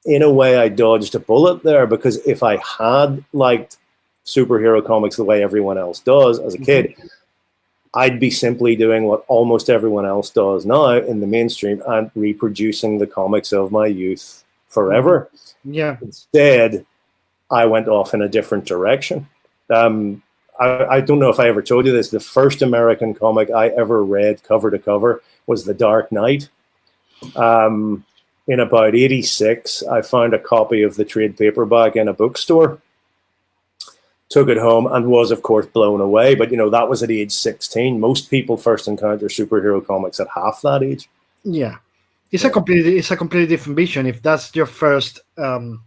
in a way, I dodged a bullet there, because if I had liked superhero comics the way everyone else does as a kid, I'd be simply doing what almost everyone else does now in the mainstream and reproducing the comics of my youth forever. Yeah. Instead, I went off in a different direction. I don't know if I ever told you this. The first American comic I ever read cover to cover was The Dark Knight. In about 86, I found a copy of the trade paperback in a bookstore, took it home, and was, of course, blown away. But, that was at age 16. Most people first encounter superhero comics at half that age. Yeah. It's a completely different vision. If that's your first, the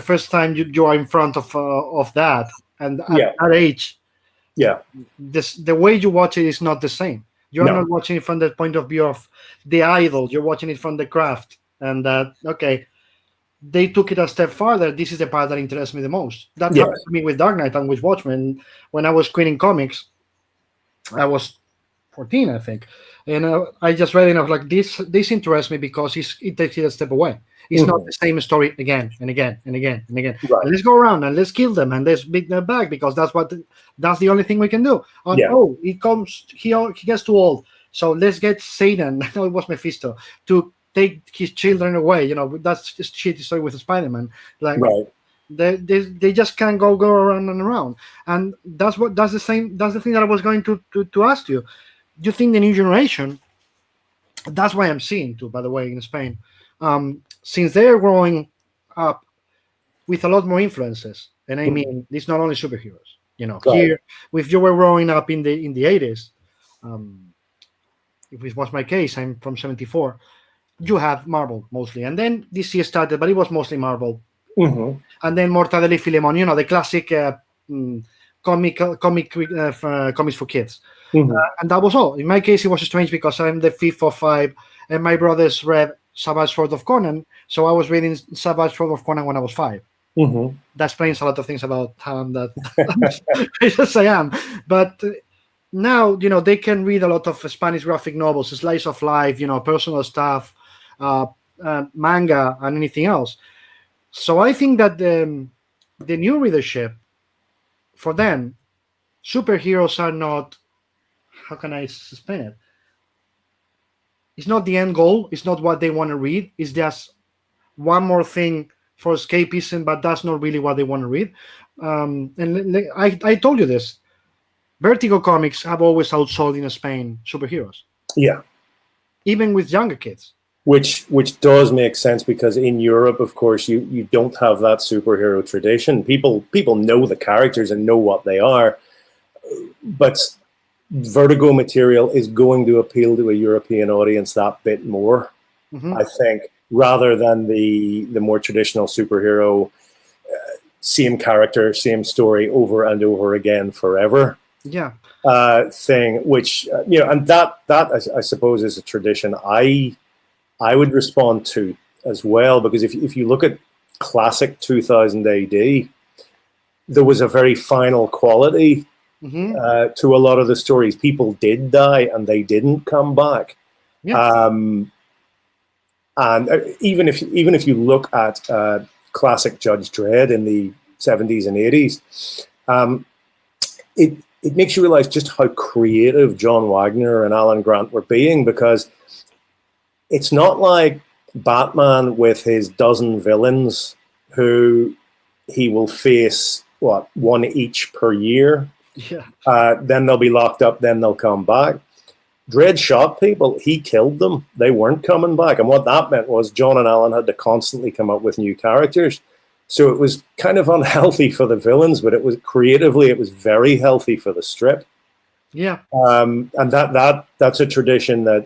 first time you are in front of that, and at that age, the way you watch it is not the same. You're not watching it from the point of view of the idol. You're watching it from the craft, and they took it a step farther. This is the part that interests me the most. That happened to me with Dark Knight and with Watchmen. When I was screening comics, I was 14, I think. And I just read enough like this interests me because it takes it a step away. It's not the same story again and again and again and again. Right. And let's go around and let's kill them and let's beat them back because that's the only thing we can do. And he gets too old, so let's get Satan. No, it was Mephisto to take his children away. That's just shitty story with Spider-Man. Like they just can't go around and around. And that's the thing that I was going to ask you. Do you think the new generation, that's why I'm seeing too, by the way, in Spain, since they're growing up with a lot more influences, and I mean, it's not only superheroes, here, if you were growing up in the 80s, if it was my case, I'm from 74, you had Marvel mostly, and then DC started, but it was mostly Marvel, and then Mortadelo y Filemon, the classic comics for kids. And that was all. In my case, it was strange because I'm the fifth of five, and my brothers read Savage Sword of Conan, so I was reading Savage Sword of Conan when I was 5. That explains a lot of things about how I'm that as I am. But now, they can read a lot of Spanish graphic novels, slice of life, personal stuff, manga, and anything else. So I think that the new readership, for them, superheroes are not, how can I explain it? It's not the end goal. It's not what they want to read. It's just one more thing for escapism, but that's not really what they want to read. And I told you this. Vertigo comics have always outsold in Spain superheroes. Yeah. Even with younger kids. which does make sense, because in Europe, of course, you don't have that superhero tradition. People know the characters and know what they are, but Vertigo material is going to appeal to a European audience that bit more, I think, rather than the more traditional superhero, same character, same story over and over again forever. Yeah. Thing, which and that I suppose is a tradition I would respond to as well, because if you look at classic 2000 AD, there was a very final quality to a lot of the stories. People did die and they didn't come back. Yeah. And even if you look at classic Judge Dredd in the 70s and 80s, it makes you realize just how creative John Wagner and Alan Grant were being, because it's not like Batman with his dozen villains who he will face, one each per year. Yeah. Then they'll be locked up, then they'll come back. Dredd shot people. He killed them. They weren't coming back. And what that meant was John and Alan had to constantly come up with new characters. So it was kind of unhealthy for the villains, but it was creatively, it was very healthy for the strip. Yeah. And that's a tradition that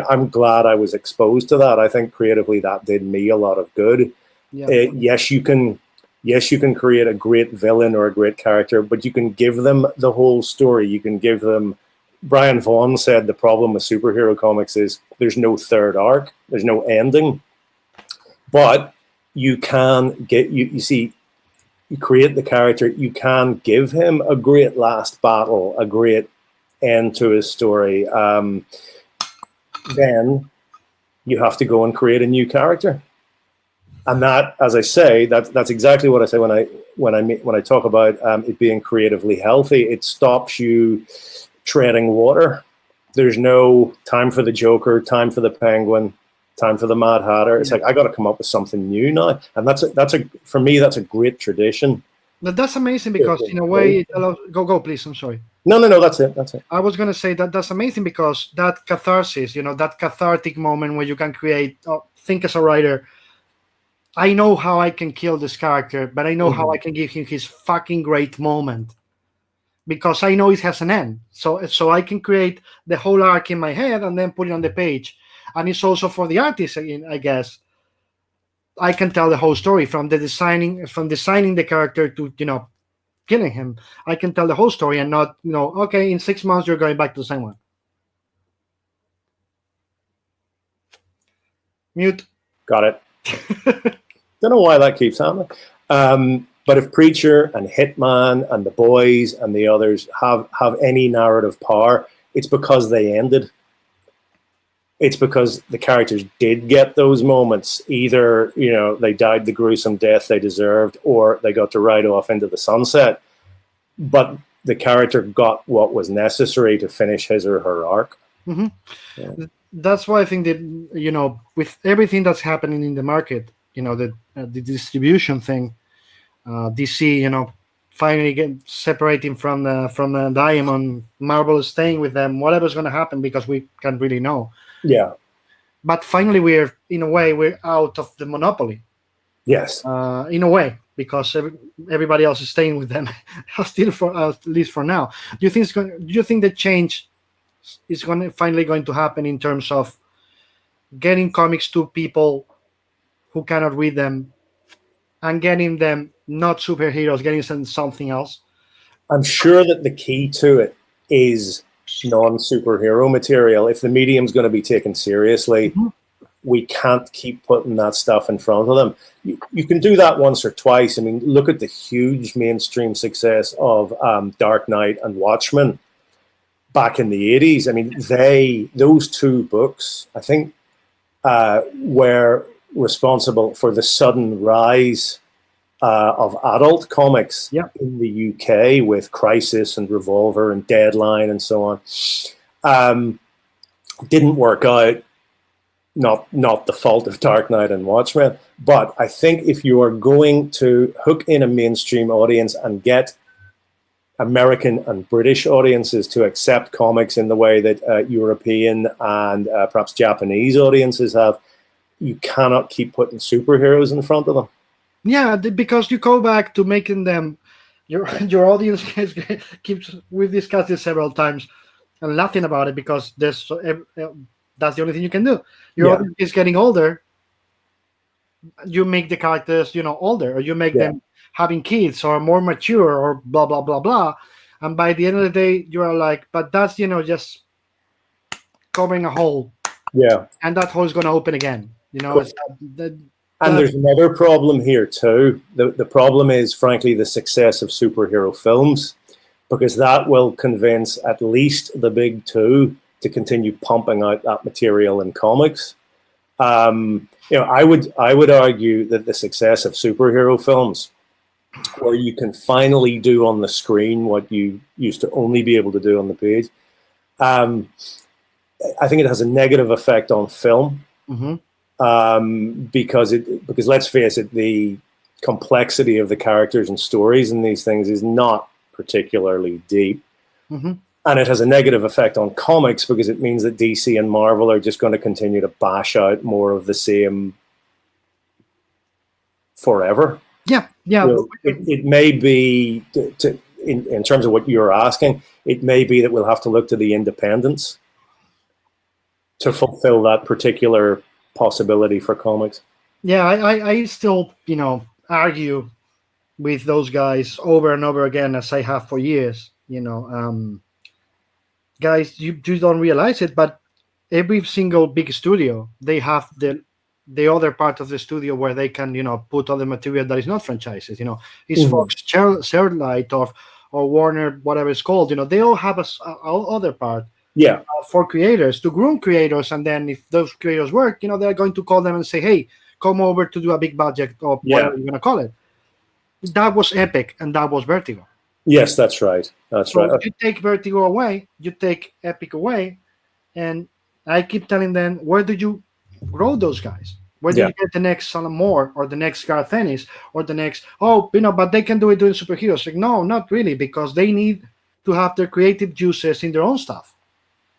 I'm glad I was exposed to that. I think creatively that did me a lot of good. Yeah. Yes, you can create a great villain or a great character, but you can give them the whole story. You can give them. Brian Vaughan said the problem with superhero comics is there's no third arc, there's no ending. But you can get you create the character, you can give him a great last battle, a great end to his story. Then you have to go and create a new character. And that, as I say, that's exactly what I say when I talk about it being creatively healthy. It stops you treading water. There's no time for the Joker, time for the Penguin, time for the Mad Hatter. It's like I got to come up with something new now, and for me that's a great tradition. But that's amazing, because in a way it allows, go please. I'm sorry. No, that's it. I was going to say that's amazing, because that catharsis, that cathartic moment where you can create, think as a writer, I know how I can kill this character, but I know how I can give him his fucking great moment, because I know it has an end. So I can create the whole arc in my head and then put it on the page. And it's also for the artist, I guess. I can tell the whole story from designing the character to, killing him. I can tell the whole story and not, okay, in 6 months you're going back to the same one. Mute. Got it. Don't know why that keeps happening. But if Preacher and Hitman and The Boys and the others have any narrative power, it's because they ended. It's because the characters did get those moments. Either, they died the gruesome death they deserved, or they got to ride off into the sunset. But the character got what was necessary to finish his or her arc. Mm-hmm. Yeah. That's why I think that, with everything that's happening in the market, the distribution thing, DC, finally separating from the Diamond, Marvel is staying with them, whatever's going to happen, because we can't really know. Yeah. But finally, we're out of the monopoly. Yes. In a way, because everybody else is staying with them, still at least for now. Do you think the change is finally going to happen in terms of getting comics to people who cannot read them, and getting them not superheroes, getting them something else? I'm sure that the key to it is non-superhero material. If the medium's going to be taken seriously, we can't keep putting that stuff in front of them. You can do that once or twice. I mean, look at the huge mainstream success of Dark Knight and Watchmen back in the 80s. I mean, those two books, I think, were responsible for the sudden rise of adult comics in the UK, with Crisis and Revolver and Deadline and so on. Didn't work out. Not the fault of Dark Knight and Watchmen, but I think if you are going to hook in a mainstream audience and get American and British audiences to accept comics in the way that European and perhaps Japanese audiences have, you cannot keep putting superheroes in front of them. Yeah, because you go back to making them. Your audience keeps. We've discussed this several times and laughing about it because that's the only thing you can do. Your Yeah, audience is getting older. You make the characters, older, or you make yeah, them having kids or more mature or blah blah blah blah. And by the end of the day, you are like, but that's just covering a hole, yeah. and that hole is going to open again. It's And that there's another problem here too. The problem is, frankly, the success of superhero films, because that will convince at least the big two to continue pumping out that material in comics. I would argue that the success of superhero films, where you can finally do on the screen what you used to only be able to do on the page, um, I think it has a negative effect on film. Mm-hmm. Because let's face it, the complexity of the characters and stories in these things is not particularly deep. Mm-hmm. And it has a negative effect on comics because it means that DC and Marvel are just going to continue to bash out more of the same forever. Yeah. It may be, in terms of what you're asking, it may be that we'll have to look to the independents to fulfill that particular possibility for comics. Yeah, I still, argue with those guys over and over again as I have for years. Guys, you don't realize it, but every single big studio, they have the other part of the studio where they can, put all the material that is not franchises. It's Fox, Searchlight, or Warner, whatever it's called. They all have a other part. Yeah. For creators to groom creators, and then if those creators work, they're going to call them and say, "Hey, come over to do a big budget or whatever you're going to call it." That was Epic, and that was Vertigo. Yes, that's right. That's So right. you take Vertigo away, you take Epic away, and I keep telling them, where do you grow those guys? Where do you get the next Alan Moore or the next Garth Ennis or the next? But they can do it doing superheroes. Like, no, not really, because they need to have their creative juices in their own stuff.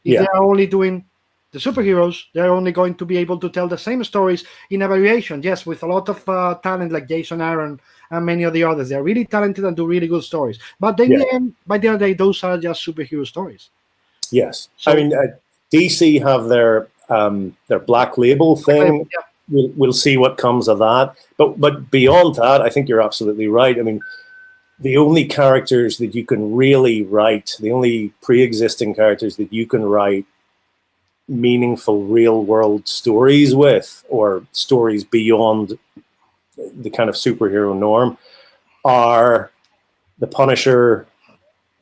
If they are only doing the superheroes, they're only going to be able to tell the same stories in a variation. Yes, with a lot of talent like Jason Aaron and many of the others. They're really talented and do really good stories. But then, by the end of the day, those are just superhero stories. Yes. So, I mean, DC have their Black Label thing. We'll see what comes of that. But beyond that, I think you're absolutely right. I mean, the only characters that you can really write, the only pre-existing characters that you can write meaningful real-world stories with, or stories beyond the kind of superhero norm, are the Punisher,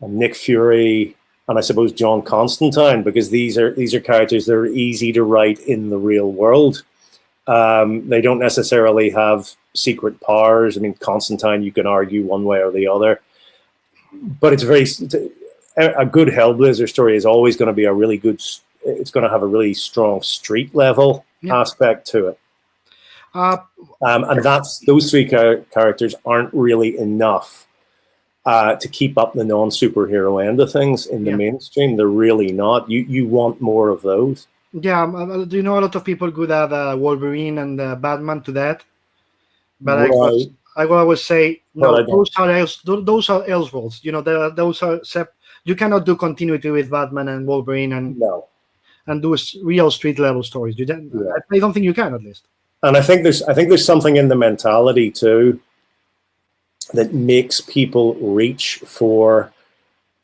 and Nick Fury, and I suppose John Constantine, because these are characters that are easy to write in the real world. They don't necessarily have secret powers. I mean, Constantine, you can argue one way or the other, but it's a good Hellblazer story is always going to be it's going to have a really strong street level aspect to it. And those three characters aren't really enough to keep up the non-superhero end of things in the mainstream. They're really not. You want more of those. Yeah, do a lot of people could add Wolverine and Batman to that, but I will always say no. Those are Elseworlds. Those are you cannot do continuity with Batman and Wolverine and do real street level stories. I don't think you can, at least. And I think there's something in the mentality too that makes people reach for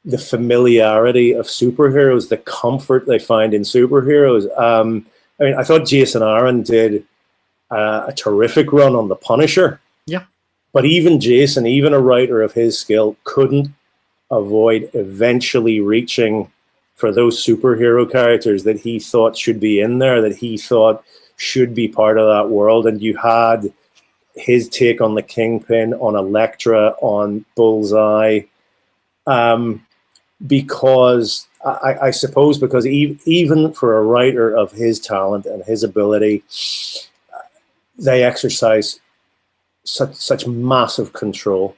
the familiarity of superheroes, the comfort they find in superheroes. I mean, I thought Jason Aaron did a terrific run on The Punisher. Yeah. But even Jason, even a writer of his skill, couldn't avoid eventually reaching for those superhero characters that he thought should be in there, that he thought should be part of that world. And you had his take on the Kingpin, on Elektra, on Bullseye. Because I suppose because even for a writer of his talent and his ability, they exercise such massive control.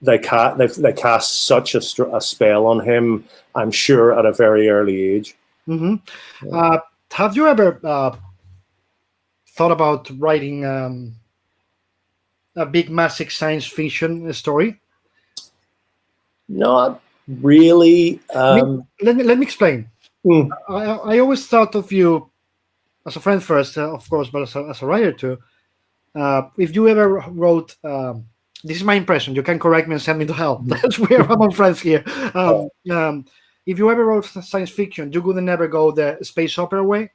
They cast such a spell on him, I'm sure, at a very early age. Mm-hmm. Have you ever thought about writing a big, massive science fiction story? Not really. Let me explain. Mm, I always thought of you as a friend first, of course, but as a writer too. If you ever wrote, this is my impression. You can correct me and send me to hell. That's we are among friends here. If you ever wrote science fiction, you would never go the space opera way.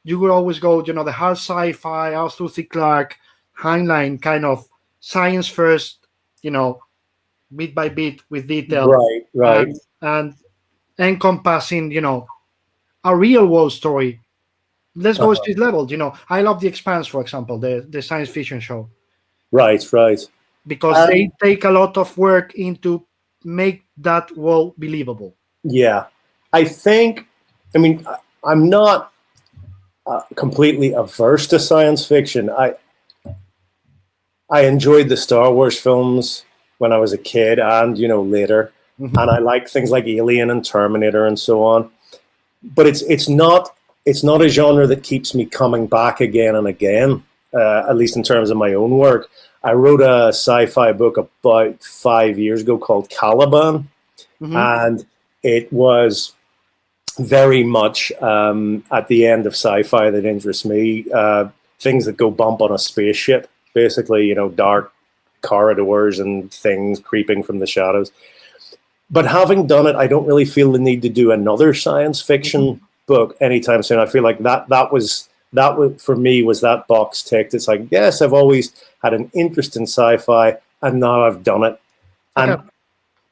You would always go, the hard sci-fi, Arthur C. Clarke, Heinlein kind of science first, bit by bit with detail, right, right. and encompassing, a real world story. Let's go street level. I love The Expanse, for example, the science fiction show, Right, right. because they take a lot of work into make that world believable. Yeah. I'm not completely averse to science fiction. I enjoyed the Star Wars films when I was a kid and, later. Mm-hmm. And I like things like Alien and Terminator and so on. But it's not a genre that keeps me coming back again and again, at least in terms of my own work. I wrote a sci-fi book about 5 years ago called Caliban, Mm-hmm. and it was very much at the end of sci-fi that interests me. Things that go bump on a spaceship, basically, dark corridors and things creeping from the shadows. But having done it, I don't really feel the need to do another science fiction book anytime soon. I feel like that was for me was that box ticked. It's like, yes, I've always had an interest in sci-fi, and now I've done it. And Okay.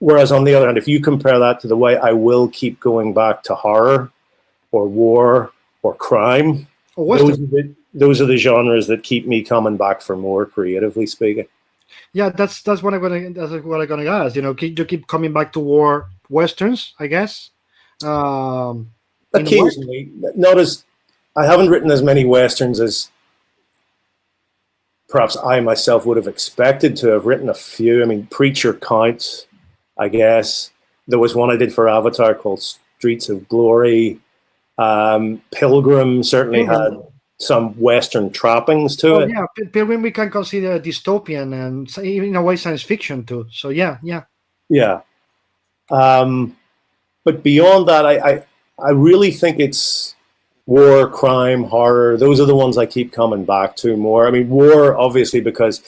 whereas on the other hand, if you compare that to the way I will keep going back to horror or war or crime, those are the genres that keep me coming back for more, creatively speaking. Yeah, that's what I'm gonna ask. You keep coming back to war westerns, I guess. Occasionally, not as I haven't written as many westerns as perhaps I myself would have expected to. Have written a few. I mean, Preacher counts, I guess. There was one I did for Avatar called Streets of Glory. Pilgrim certainly had some Western trappings to it. Yeah, Pilgrim we can consider dystopian and even in a way science fiction too. So yeah. But beyond that, I really think it's war, crime, horror. Those are the ones I keep coming back to more. I mean, war, obviously, because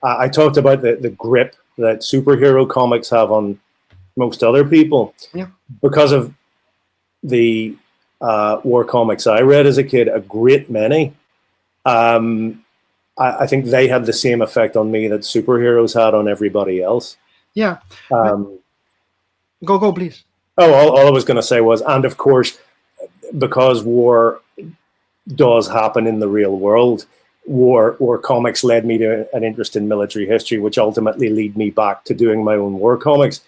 I talked about the grip that superhero comics have on most other people. Yeah. Because of the war comics I read as a kid, a great many. I think they had the same effect on me that superheroes had on everybody else. Yeah. Go, please. Oh, all I was going to say was, and of course, because war does happen in the real world, war comics led me to an interest in military history, which ultimately lead me back to doing my own war comics.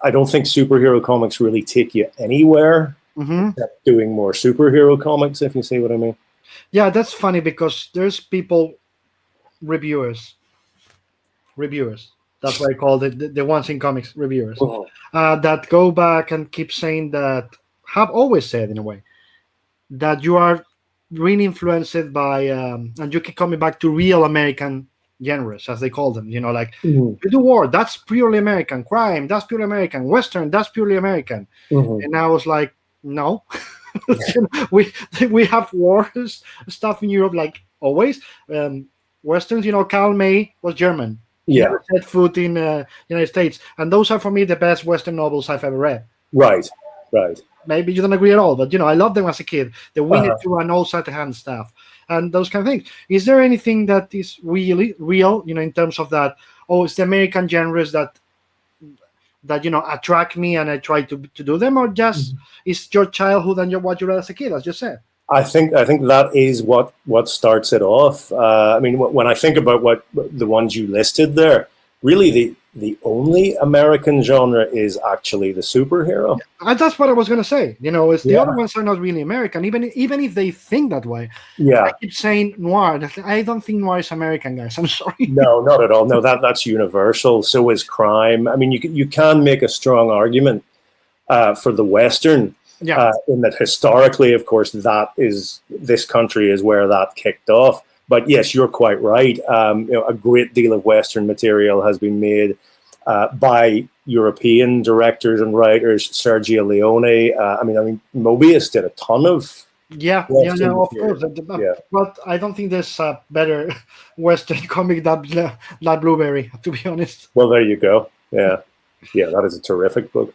I don't think superhero comics really take you anywhere except doing more superhero comics, if you see what I mean. Yeah, that's funny because there's people, reviewers. That's why I call it the ones in comics, reviewers, that go back and keep saying that, have always said in a way, that you are really influenced by, and you keep coming back to real American genres, as they call them, like you do war, that's purely American, crime, that's purely American, Western, that's purely American. And I was like, no. we have wars stuff in Europe, like always. Westerns, Karl May was German. He never set foot in United States, and those are for me the best Western novels I've ever read. Right. Maybe you don't agree at all, but I loved them as a kid. The Winnie Pooh and all secondhand stuff and those kind of things. Is there anything that is really real, in terms of that? Oh, it's the American genres that attract me and I try to do them, or just it's your childhood and what you read as a kid, as you said? I think that is what starts it off. I mean, when I think about what the ones you listed there, really the only American genre is actually the superhero. And that's what I was going to say. It's the other ones are not really American, even if they think that way. I keep saying noir. I don't think noir is American, guys. I'm sorry. No, not at all. No, that's universal. So is crime. I mean, you can make a strong argument for the Western. Yeah. In that historically, of course, this country is where that kicked off. But yes, you're quite right. A great deal of Western material has been made by European directors and writers. Sergio Leone. I mean, Mobius did a ton of Yeah, yeah, Western no, of course. material. Yeah. But I don't think there's a better Western comic than Blueberry, to be honest. Well, there you go. Yeah, yeah, that is a terrific book.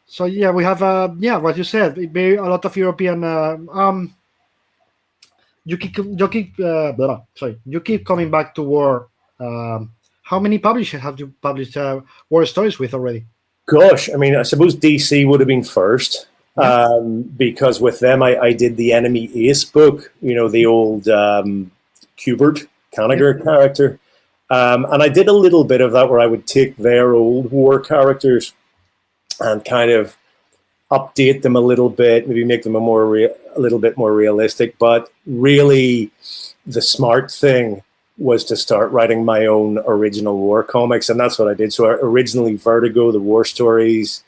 So yeah, we have what you said, very a lot of European. You keep coming back to war. How many publishers have you published war stories with already? Gosh, I mean, I suppose DC would have been first. Yeah. Because with them, I did the Enemy Ace book, the old Kubert Kanigher character. And I did a little bit of that where I would take their old war characters and kind of update them a little bit, maybe make them a little bit more realistic. But really, the smart thing was to start writing my own original war comics, and that's what I did. So originally Vertigo, the war stories.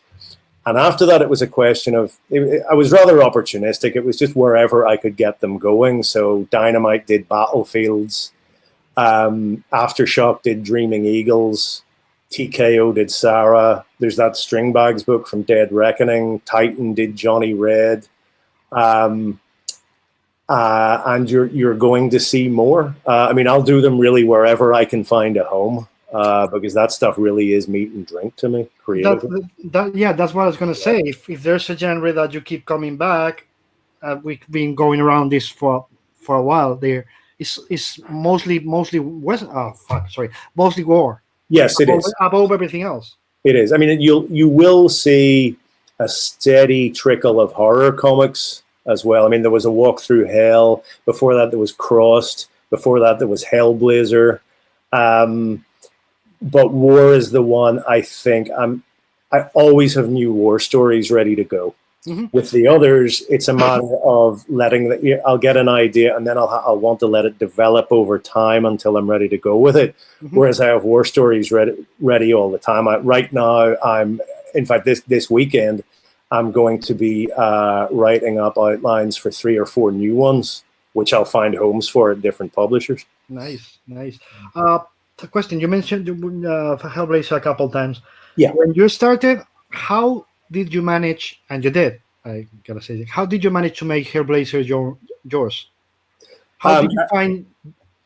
And after that, it was a question of, I was rather opportunistic. It was just wherever I could get them going. So Dynamite did Battlefields. Aftershock did Dreaming Eagles. TKO did Sarah. There's that Stringbags book from Dead Reckoning. Titan did Johnny Red. And you're going to see more. I mean, I'll do them really wherever I can find a home. Because that stuff really is meat and drink to me, creatively. That's what I was going to say. If there's a genre that you keep coming back, we've been going around this for a while. There is mostly West. Oh fuck, sorry, mostly war. Yes, it is above everything else. It is. I mean, you will see a steady trickle of horror comics as well. I mean, there was A Walk Through Hell. Before that, there was Crossed. Before that, there was Hellblazer. But war is the one I think I always have new war stories ready to go. Mm-hmm. With the others, it's a matter of I'll get an idea and then I'll want to let it develop over time until I'm ready to go with it. Mm-hmm. Whereas I have war stories ready all the time. Right now, in fact, this weekend, I'm going to be writing up outlines for 3 or 4 new ones, which I'll find homes for at different publishers. Nice. The question, you mentioned Hellblazer a couple times. Yeah. When you started, how did you manage, and you did, I gotta say, how did you manage to make Hellblazer yours? How did you find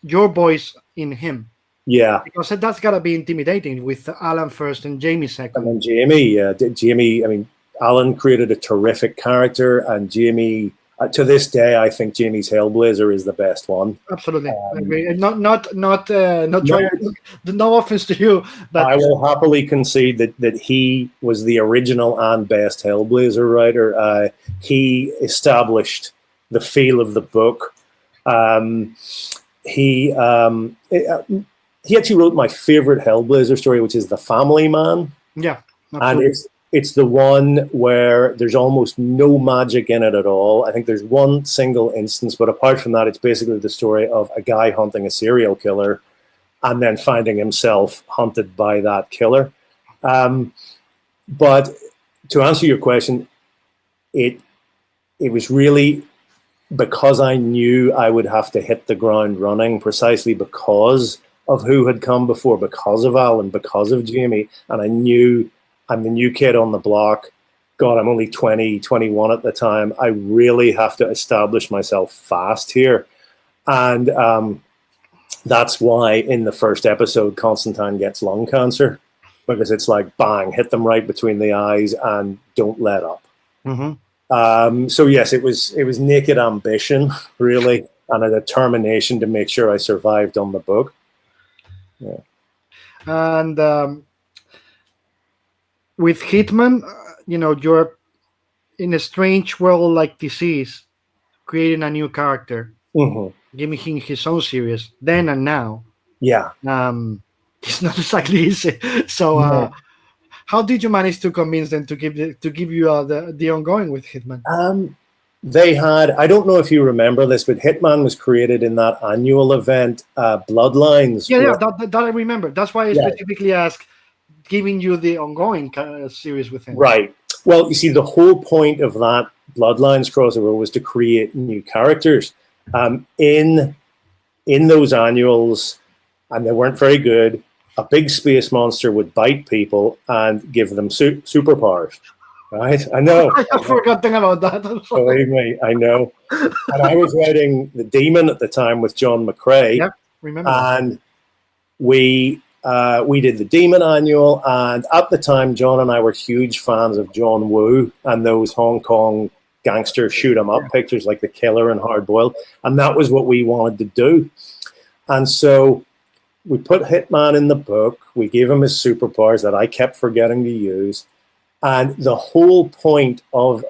your voice in him? Yeah. Because that's gotta be intimidating with Alan first and Jamie second. And then Jamie, I mean, Alan created a terrific character, and Jamie, to this day, I think Jamie's Hellblazer is the best one. Absolutely, I agree. Not trying. No offense to you, but I will happily concede that he was the original and best Hellblazer writer. He established the feel of the book. He actually wrote my favorite Hellblazer story, which is The Family Man. Yeah, absolutely. And it's the one where there's almost no magic in it at all. I think there's one single instance, but apart from that, it's basically the story of a guy hunting a serial killer and then finding himself hunted by that killer. But to answer your question, it was really because I knew I would have to hit the ground running precisely because of who had come before, because of Alan, because of Jamie, and I knew I'm the new kid on the block. God, I'm only 20, 21 at the time. I really have to establish myself fast here. And that's why in the first episode, Constantine gets lung cancer, because it's like, bang, hit them right between the eyes and don't let up. Mm-hmm. So yes, it was naked ambition, really, and a determination to make sure I survived on the book. Yeah. And with Hitman, you're in a strange world like Disease, creating a new character, giving him his own series, then and now. Yeah. It's not exactly easy. So, how did you manage to convince them to give you the ongoing with Hitman? They had, I don't know if you remember this, but Hitman was created in that annual event, Bloodlines. Yeah, that I remember. That's why I specifically asked, giving you the ongoing series with him. Right. Well, you see, the whole point of that Bloodlines crossover was to create new characters. In those annuals, and they weren't very good, a big space monster would bite people and give them superpowers. Right? I know. I have forgotten about that. Believe me, I know. And I was writing The Demon at the time with John McCrae. Yep, remember and that. We did the Demon annual, and at the time, John and I were huge fans of John Woo and those Hong Kong gangster shoot 'em up pictures like The Killer and Hard Boiled, and that was what we wanted to do. And so we put Hitman in the book. We gave him his superpowers that I kept forgetting to use, and the whole point of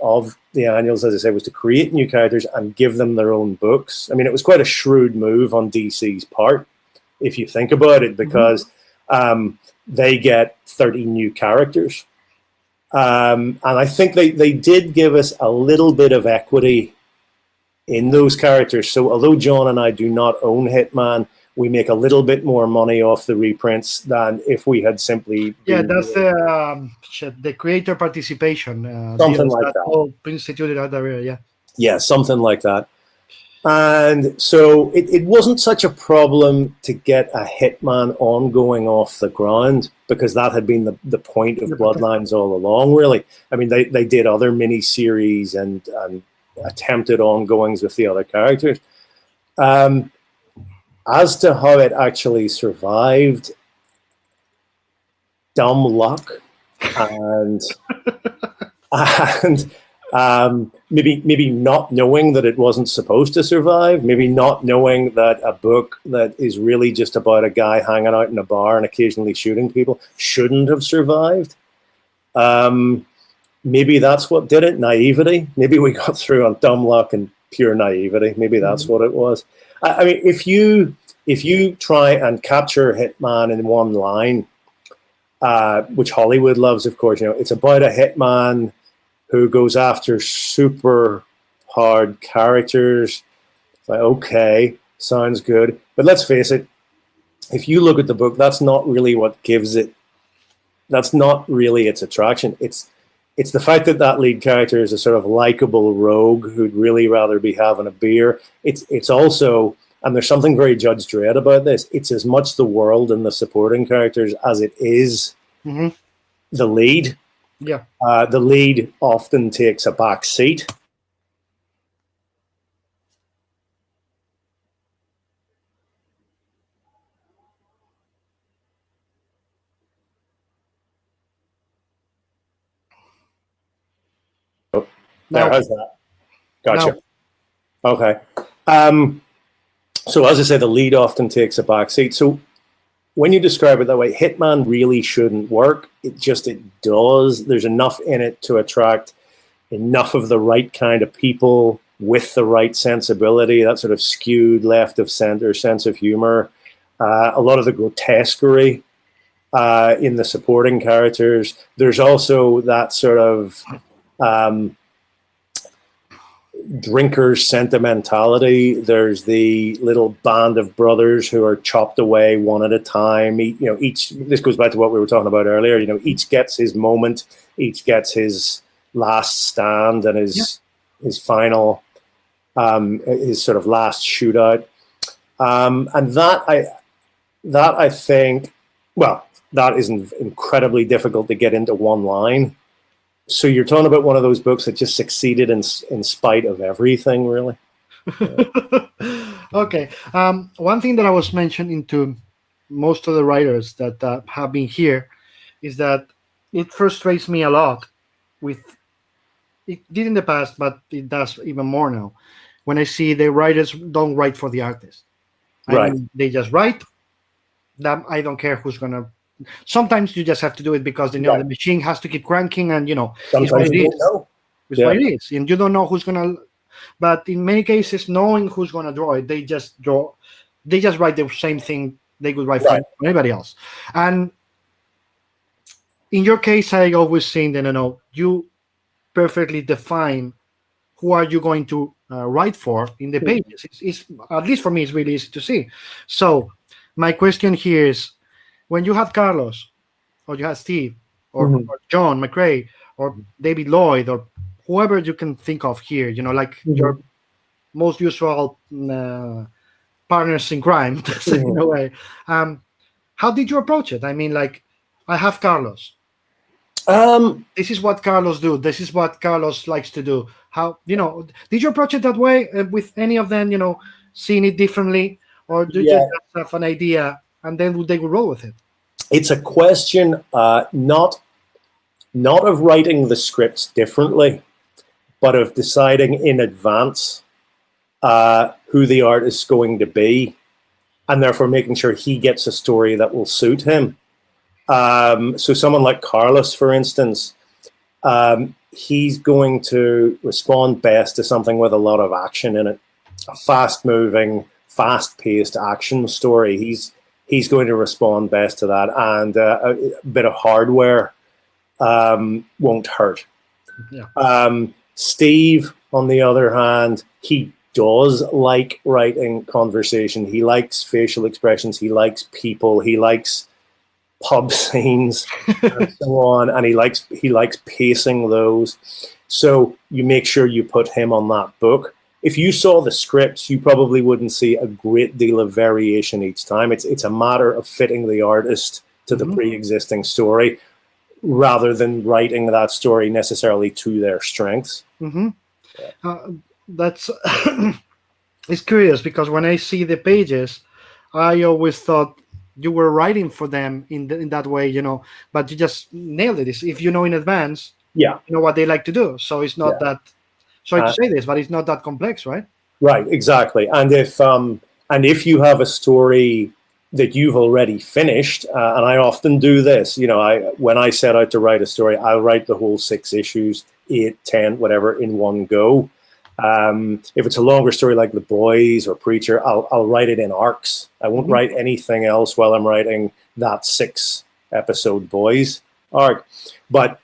the annuals, as I say, was to create new characters and give them their own books. I mean, it was quite a shrewd move on DC's part, if you think about it, because they get 30 new characters. And I think they did give us a little bit of equity in those characters. So although John and I do not own Hitman, we make a little bit more money off the reprints than if we had simply... Yeah, that's the creator participation. Something like that. All instituted out there, yeah. Yeah, something like that. And so it wasn't such a problem to get a Hitman ongoing off the ground, because that had been the point of Bloodlines all along, really. I mean, they did other mini-series and attempted ongoings with the other characters. As to how it actually survived, dumb luck and maybe not knowing that it wasn't supposed to survive, maybe not knowing that a book that is really just about a guy hanging out in a bar and occasionally shooting people shouldn't have survived. Maybe that's what did it, naivety. Maybe we got through on dumb luck and pure naivety. Maybe that's what it was. I mean, if you try and capture Hitman in one line, which Hollywood loves, of course, it's about a hitman who goes after super hard characters. It's like, okay, sounds good. But let's face it, if you look at the book, that's not really what gives it. That's not really its attraction. It's the fact that lead character is a sort of likable rogue who'd really rather be having a beer. It's also, and there's something very Judge Dredd about this, it's as much the world and the supporting characters as it is the lead. Yeah. The lead often takes a back seat. Oh, there, how's that? Gotcha. No. Okay. So as I say, the lead often takes a back seat. So when you describe it that way, Hitman really shouldn't work. It does. There's enough in it to attract enough of the right kind of people with the right sensibility, that sort of skewed left of center sense of humor, a lot of the grotesquerie in the supporting characters. There's also that sort of drinker's sentimentality. There's the little band of brothers who are chopped away one at a time. Each, this goes back to what we were talking about earlier, each gets his moment, each gets his last stand and his final, his sort of last shootout. And that I think, well, that is incredibly difficult to get into one line. So you're talking about one of those books that just succeeded in spite of everything, really. Okay. One thing that I was mentioning to most of the writers that have been here is that it frustrates me a lot. It did in the past, but it does even more now. When I see the writers don't write for the artist, right? They just write. That I don't care who's gonna. Sometimes you just have to do it because the machine has to keep cranking, and it's what it is. It's what it is, and you don't know who's gonna. But in many cases, knowing who's gonna draw it, they just write the same thing they would write for anybody else. And in your case, I always think that you perfectly define who are you going to write for in the pages. It's at least for me, it's really easy to see. So my question here is, when you have Carlos, or you have Steve, or John McCrae, or David Lloyd, or whoever you can think of here, like your most usual partners in crime, to say in a way. How did you approach it? I mean, like, I have Carlos. This is what Carlos do. This is what Carlos likes to do. How, did you approach it that way with any of them, seeing it differently, or do you Yeah, just have an idea and then they will roll with it? it's a question not of writing the scripts differently, but of deciding in advance who the artist is going to be, and therefore making sure he gets a story that will suit him. So someone like Carlos, for instance, he's going to respond best to something with a lot of action in it, a fast-moving, fast-paced action story. He's going to respond best to that, and a bit of hardware won't hurt. Yeah. Steve, on the other hand, he does like writing conversation. He likes facial expressions. He likes people. He likes pub scenes and so on, and he likes pacing those. So you make sure you put him on that book. If you saw the scripts, you probably wouldn't see a great deal of variation each time. It's a matter of fitting the artist to the pre-existing story, rather than writing that story necessarily to their strengths. That's it's curious, because when I see the pages, I always thought you were writing for them in that way, but you just nailed it. If you know in advance, Yeah, you know what they like to do. So it's not that, sorry to say this, but it's not that complex, right? Right, exactly. And if you have a story that you've already finished, and I often do this, when I set out to write a story, I'll write the whole 6 issues, 8, 10, whatever, in one go. If it's a longer story like The Boys or Preacher, I'll write it in arcs. I won't write anything else while I'm writing that 6-episode Boys arc. But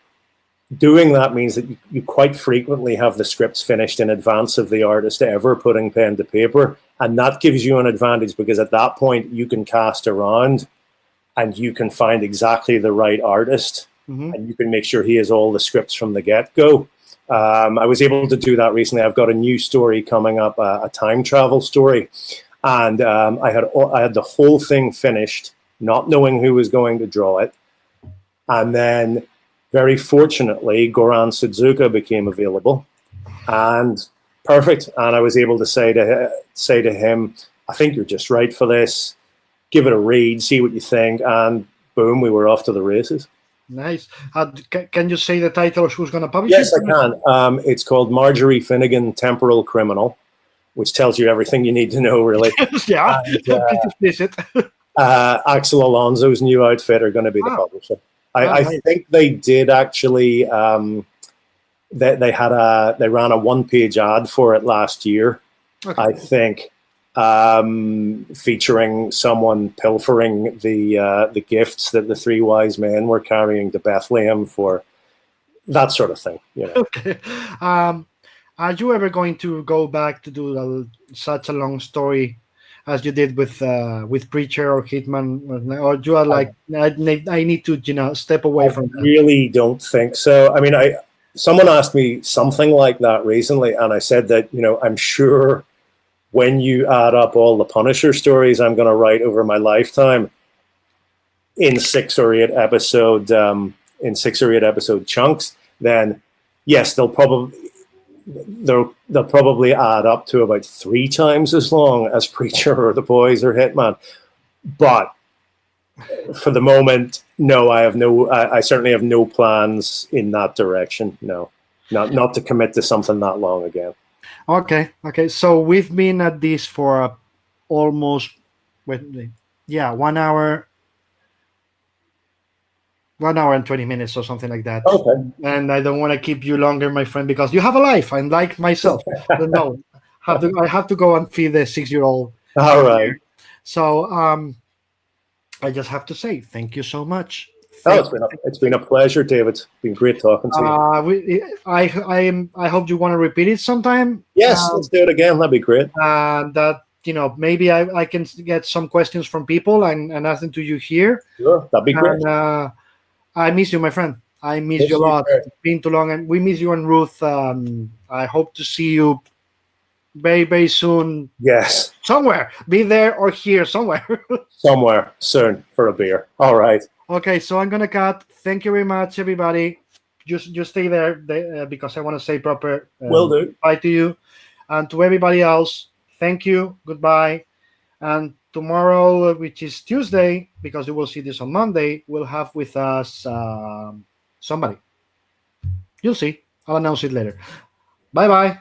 doing that means that you quite frequently have the scripts finished in advance of the artist ever putting pen to paper. And that gives you an advantage, because at that point you can cast around and you can find exactly the right artist, and you can make sure he has all the scripts from the get-go. I was able to do that recently. I've got a new story coming up, a time travel story. And I had the whole thing finished, not knowing who was going to draw it. And then, very fortunately, Goran Sudzuka became available, and perfect. And I was able to say to him, I think you're just right for this. Give it a read, see what you think. And boom, we were off to the races. Nice. Can you say the title? Who's going to publish Yes, it? I can. It's called Marjorie Finnegan, Temporal Criminal, which tells you everything you need to know, really. Yeah, explicit. Axel Alonso's new outfit are going to be the publisher. I think they did actually. They ran a 1-page ad for it last year. Okay. I think, featuring someone pilfering the gifts that the 3 wise men were carrying to Bethlehem for, that sort of thing. Okay. Are you ever going to go back to do such a long story as you did with Preacher or Hitman, or you are like, I need to step away from that? I really don't think so. I mean, someone asked me something like that recently, and I said that I'm sure when you add up all the Punisher stories I'm going to write over my lifetime in 6 or 8 episode chunks, then yes, they'll probably add up to about 3 times as long as Preacher or The Boys or Hitman. But for the moment, no, I certainly have no plans in that direction. No, not to commit to something that long again. Okay. So we've been at this for almost, 1 hour. 1 hour and 20 minutes or something like that. Okay. And I don't want to keep you longer, my friend, because you have a life. I'm like myself. No, I have to go and feed the 6-year-old. All right. So I just have to say thank you so much. It's been a pleasure, David. It's been great talking to you. I hope you want to repeat it sometime. Yes, let's do it again. That'd be great. That maybe I can get some questions from people and ask them to you here. Sure, that'd be great. And, I miss you, my friend. I miss Miss you a you, lot. sir. It's been too long, and we miss you and Ruth. I hope to see you very, very soon Yes, somewhere. Be there or here somewhere. somewhere soon for a beer. All right. Okay, so I'm gonna cut. Thank you very much, everybody. Just stay there because I want to say proper Will do. bye to you, and to everybody else. Thank you. Goodbye. And tomorrow, which is Tuesday, because you will see this on Monday, we'll have with us somebody. You'll see. I'll announce it later. Bye bye.